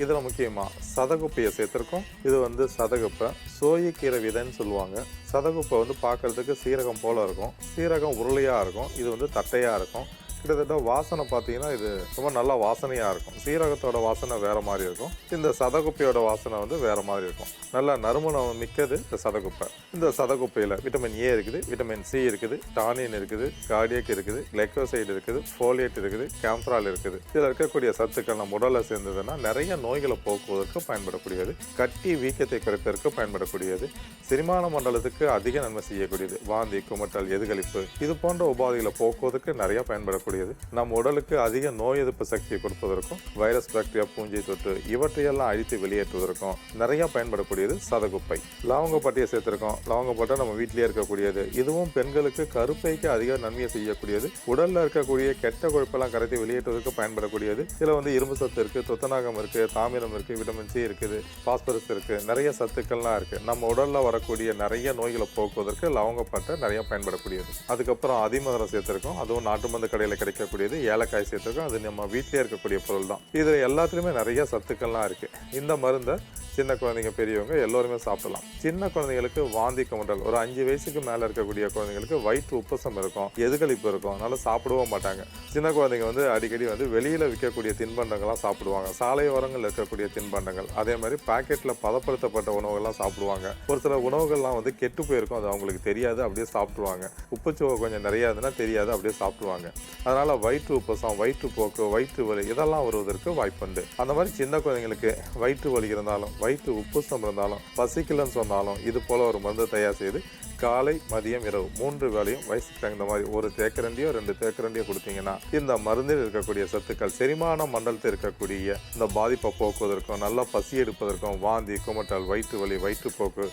இதில் முக்கியமாக சதகுப்பையை சேர்த்துருக்கோம். இது சதகுப்பை சோயக்கீரை விதைன்னு சொல்லுவாங்க. சதகுப்பை பார்க்கறதுக்கு சீரகம் போல் இருக்கும். சீரகம் உருளையாக இருக்கும். இது தட்டையாக இருக்கும். கிட்டத்தட்ட வாசனை பார்த்தீங்கன்னா இது ரொம்ப நல்லா வாசனையாக இருக்கும். சீரகத்தோட வாசனை வேறு மாதிரி இருக்கும். இந்த சதகுப்பையோட வாசனை வேறு மாதிரி இருக்கும். நல்லா நறுமணம் மிக்கது இந்த சதகுப்பை. இந்த சதகுப்பையில் விட்டமின் ஏ இருக்குது, விட்டமின் சி இருக்குது, டானின் இருக்குது, கார்டியக் இருக்குது, கிளைக்கோசைடு இருக்குது, ஃபோலியேட் இருக்குது, கேம்ப்ரால் இருக்குது. இதில் இருக்கக்கூடிய சத்துக்கள் நம்ம உடலில் சேர்ந்ததுன்னா நிறைய நோய்களை போக்குவதற்கு பயன்படக்கூடியது. கட்டி வீக்கத்தை குறைப்பதற்கு பயன்படக்கூடியது. செரிமான மண்டலத்துக்கு அதிக நன்மை செய்யக்கூடியது. வாந்தி, குமட்டல், எதுகளிப்பு இது போன்ற உபாதைகளை போக்குவதற்கு நிறைய பயன்படக்கூடியது. நம் உடலுக்கு அதிக நோய் எதிர்ப்பு சக்தியை கொடுப்பதற்கும் வைரஸ், பாக்டீரியா, பூஞ்சை தொற்று இவற்றையெல்லாம் அழித்து வெளியேற்றுவதற்கும் நிறைய பயன்படக்கூடியது சதகுப்பை. லவங்கப்பட்டையை சேர்த்திருக்கோம். லவங்கப்பட்டை நம்ம வீட்டிலேயே இருக்கக்கூடியது. இதுவும் பெண்களுக்கு கருப்பைக்கு அதிக நன்மையை செய்யக்கூடியது. உடல்ல இருக்கக்கூடிய கெட்ட கொழுப்பெல்லாம் கரைத்து வெளியேற்றுவதற்கு பயன்படக்கூடியது. இதில் இரும்பு சத்து இருக்கு, துத்தநாகம் இருக்கு, தாமிரம் இருக்கு, விட்டமின் சி இருக்குது, பாஸ்பரஸ் இருக்கு, நிறைய சத்துக்கள்லாம் இருக்கு. நம்ம உடல்ல வரக்கூடிய நிறைய நோய்களை போக்குவதற்கு லவங்கப்பட்டை நிறைய பயன்படக்கூடியது. அதுக்கப்புறம் அதிமதுரம் சேர்த்திருக்கோம். அதுவும் நாட்டு மருந்து கடையில் கிடைக்கக்கூடியது. ஏலக்காய் சேர்த்துருக்கோம். அது நம்ம வீட்டிலே இருக்கக்கூடிய பொருள் தான். இதில் எல்லாத்துலேயுமே நிறைய சத்துக்கள்லாம் இருக்குது. இந்த மருந்தை சின்ன குழந்தைங்க, பெரியவங்க எல்லோருமே சாப்பிடலாம். சின்ன குழந்தைங்களுக்கு வாந்தி, குமட்டல், ஒரு 5 வயசுக்கு மேலே இருக்கக்கூடிய குழந்தைங்களுக்கு வயிற்று உப்பசம் இருக்கும், எதுகளிப்பு இருக்கும், அதனால சாப்பிடவும் மாட்டாங்க. சின்ன குழந்தைங்க அடிக்கடி வெளியில் விற்கக்கூடிய தின்பண்டங்கள்லாம் சாப்பிடுவாங்க. சாலை ஓரங்களில் இருக்கக்கூடிய தின்பண்டங்கள், அதே மாதிரி பாக்கெட்டில் பதப்படுத்தப்பட்ட உணவுகள்லாம் சாப்பிடுவாங்க. ஒரு சில உணவுகள்லாம் கெட்டு போயிருக்கும், அது அவங்களுக்கு தெரியாது, அப்படியே சாப்பிடுவாங்க. உப்புச்சுவை கொஞ்சம் நிறையா இருந்ததுன்னா தெரியாது, அப்படியே சாப்பிடுவாங்க. அதனால வயிற்று உப்பசம், வயிற்றுப்போக்கு, வயிற்று வலி இதெல்லாம் வருவதற்கு வாய்ப்புண்டு. அந்த மாதிரி சின்ன குழந்தைங்களுக்கு வயிற்று வலி இருந்தாலும், வயிற்று உப்புசம் இருந்தாலும், பசிக்கலன்னு சொன்னாலும் இது போல ஒரு மருந்து தயார் செய்து காலை, மதியம், இரவு 3 வேளையும் வயசுக்கு தகுந்த மாதிரி ஒரு தேக்கரண்டியோ 2 தேக்கரண்டியோ கொடுத்தீங்கன்னா இந்த மருந்தில் இருக்கக்கூடிய சத்துக்கள் செரிமான மண்டலத்தில் இருக்கக்கூடிய இந்த பாதிப்பை போக்குவதற்கும், நல்லா பசி எடுப்பதற்கும், வாந்தி, குமட்டல், வயிற்று வலி, வயிற்றுப்போக்கு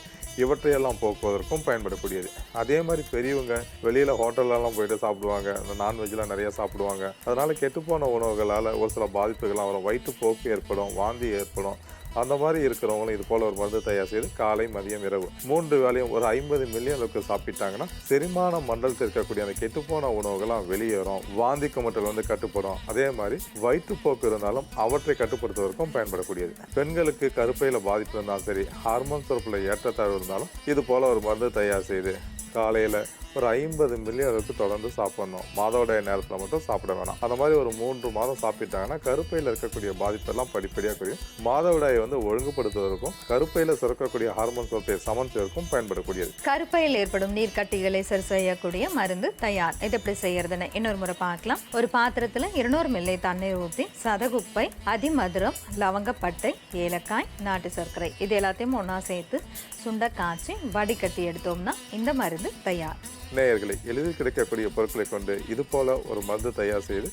இவற்றையெல்லாம் போக்குவதற்கும் பயன்படக்கூடியது. அதே மாதிரி பெரியவங்க வெளியில் ஹோட்டல்லலாம் போயிட்டு சாப்பிடுவாங்க. இந்த நான்வெஜ்லாம் நிறைய சாப்பிடுவாங்க. அதனால கெட்டுப்போன உணவுகளால் ஒரு சில பாதிப்புகள்லாம் வரும். வயிற்றுப்போக்கு ஏற்படும், வாந்தி ஏற்படும். அந்த மாதிரி இருக்கிறவங்களும் இது போல ஒரு மருந்து தயார் செய்து காலை, மதியம், இரவு 3 வேளையும் ஒரு 50 மில்லியன் அளவுக்கு சாப்பிட்டாங்கன்னா செரிமான மண்டலத்தில் இருக்கக்கூடிய அந்த கெட்டுப்போன உணவுகள்லாம் வெளியேறும். வாந்தி, குமட்டல் கட்டுப்படும். அதே மாதிரி வயிற்றுப்போக்கு இருந்தாலும் அவற்றை கட்டுப்படுத்துவதற்கும் பயன்படக்கூடியது. பெண்களுக்கு கருப்பையில் பாதிப்பு இருந்தாலும் சரி, ஹார்மோன் சுரப்பில் ஏற்றத்தாழ்வு இருந்தாலும் இது போல ஒரு மருந்து தயார் செய்து காலையில் ஒரு 50 மில்லியன் அளவுக்கு தொடர்ந்து சாப்பிடணும். மாதவிடாய் நேரத்தில் மட்டும் சாப்பிட வேணாம். அந்த மாதிரி ஒரு 3 மாதம் சாப்பிட்டாங்கன்னா கருப்பையில் இருக்கக்கூடிய பாதிப்பெல்லாம் படிப்படியாக குறையும். மாதவிடாயை ஒழுங்குபடுத்துவதற்கும், கருப்பையில் சுரக்கக்கூடிய ஹார்மோன் சுரப்பை சமன் செய்வதற்கும் பயன்படக்கூடியது.
கருப்பையில் ஏற்படும் நீர்க்கட்டிகளை சரி செய்யக்கூடிய மருந்து தயார். இது எப்படி செய்யறதுன்னு இன்னொரு முறை பார்க்கலாம். ஒரு பாத்திரத்தில் 200 மில்லி தண்ணீர் ஊற்றி சதகுப்பை, அதிமதுரம், லவங்கப்பட்டை, ஏலக்காய், நாட்டு சர்க்கரை இது எல்லாத்தையும் ஒன்றா சேர்த்து சுண்ட காய்ச்சி வடிகட்டி எடுத்தோம்னா இந்த மருந்து மருந்து தயார்.
நேயர்களை எளிதில் கிடைக்கக்கூடிய பொருட்களை கொண்டு இது போல ஒரு மருந்து தயார் செய்து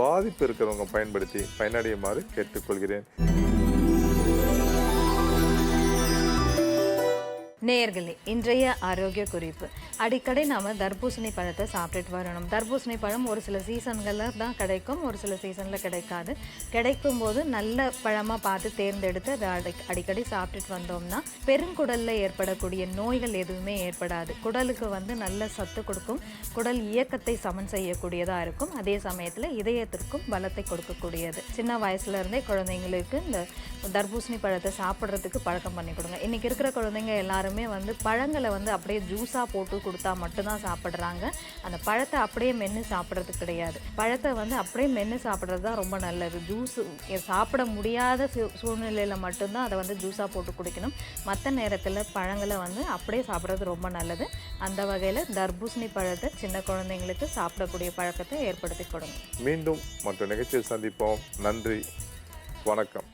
பாதிப்பு இருக்கிறவங்க பயன்படுத்தி பயனடையுமாறு கேட்டுக்கொள்கிறேன்.
நேயர்களே, இன்றைய ஆரோக்கிய குறிப்பு. அடிக்கடி நாம் தர்பூசணி பழத்தை சாப்பிட்டுட்டு வரணும். தர்பூசணி பழம் ஒரு சில சீசன்களில் தான் கிடைக்கும், ஒரு சில சீசனில் கிடைக்காது. கிடைக்கும் போது நல்ல பழமாக பார்த்து தேர்ந்தெடுத்து அதை அடிக்கடி சாப்பிட்டுட்டு வந்தோம்னா பெருங்குடலில் ஏற்படக்கூடிய நோய்கள் எதுவுமே ஏற்படாது. குடலுக்கு நல்ல சத்து கொடுக்கும், குடல் இயக்கத்தை சமன் செய்யக்கூடியதாக இருக்கும். அதே சமயத்தில் இதயத்திற்கும் பலத்தை கொடுக்கக்கூடியது. சின்ன வயசுலேருந்தே குழந்தைங்களுக்கு இந்த தர்பூசணி பழத்தை சாப்பிட்றதுக்கு பழக்கம் பண்ணி கொடுங்க. இன்றைக்கி இருக்கிற குழந்தைங்க எல்லாருமே பழங்களை அப்படியே ஜூஸாக போட்டு கொடுத்தா மட்டும்தான் சாப்பிட்றாங்க. அந்த பழத்தை அப்படியே மென்று சாப்பிட்றது கிடையாது. பழத்தை அப்படியே மென்று சாப்பிட்றது தான் ரொம்ப நல்லது. ஜூஸ் சாப்பிட முடியாத சூழ்நிலையில் மட்டும்தான் அதை ஜூஸாக போட்டு குடிக்கணும். மற்ற நேரத்தில் பழங்களை அப்படியே சாப்பிட்றது ரொம்ப நல்லது. அந்த வகையில் தர்பூசணி பழத்தை சின்ன குழந்தைங்களுக்கு சாப்பிடக்கூடிய பழக்கத்தை ஏற்படுத்தி கொடுங்க.
மீண்டும் மற்ற நிகழ்ச்சியில் சந்திப்போம். நன்றி, வணக்கம்.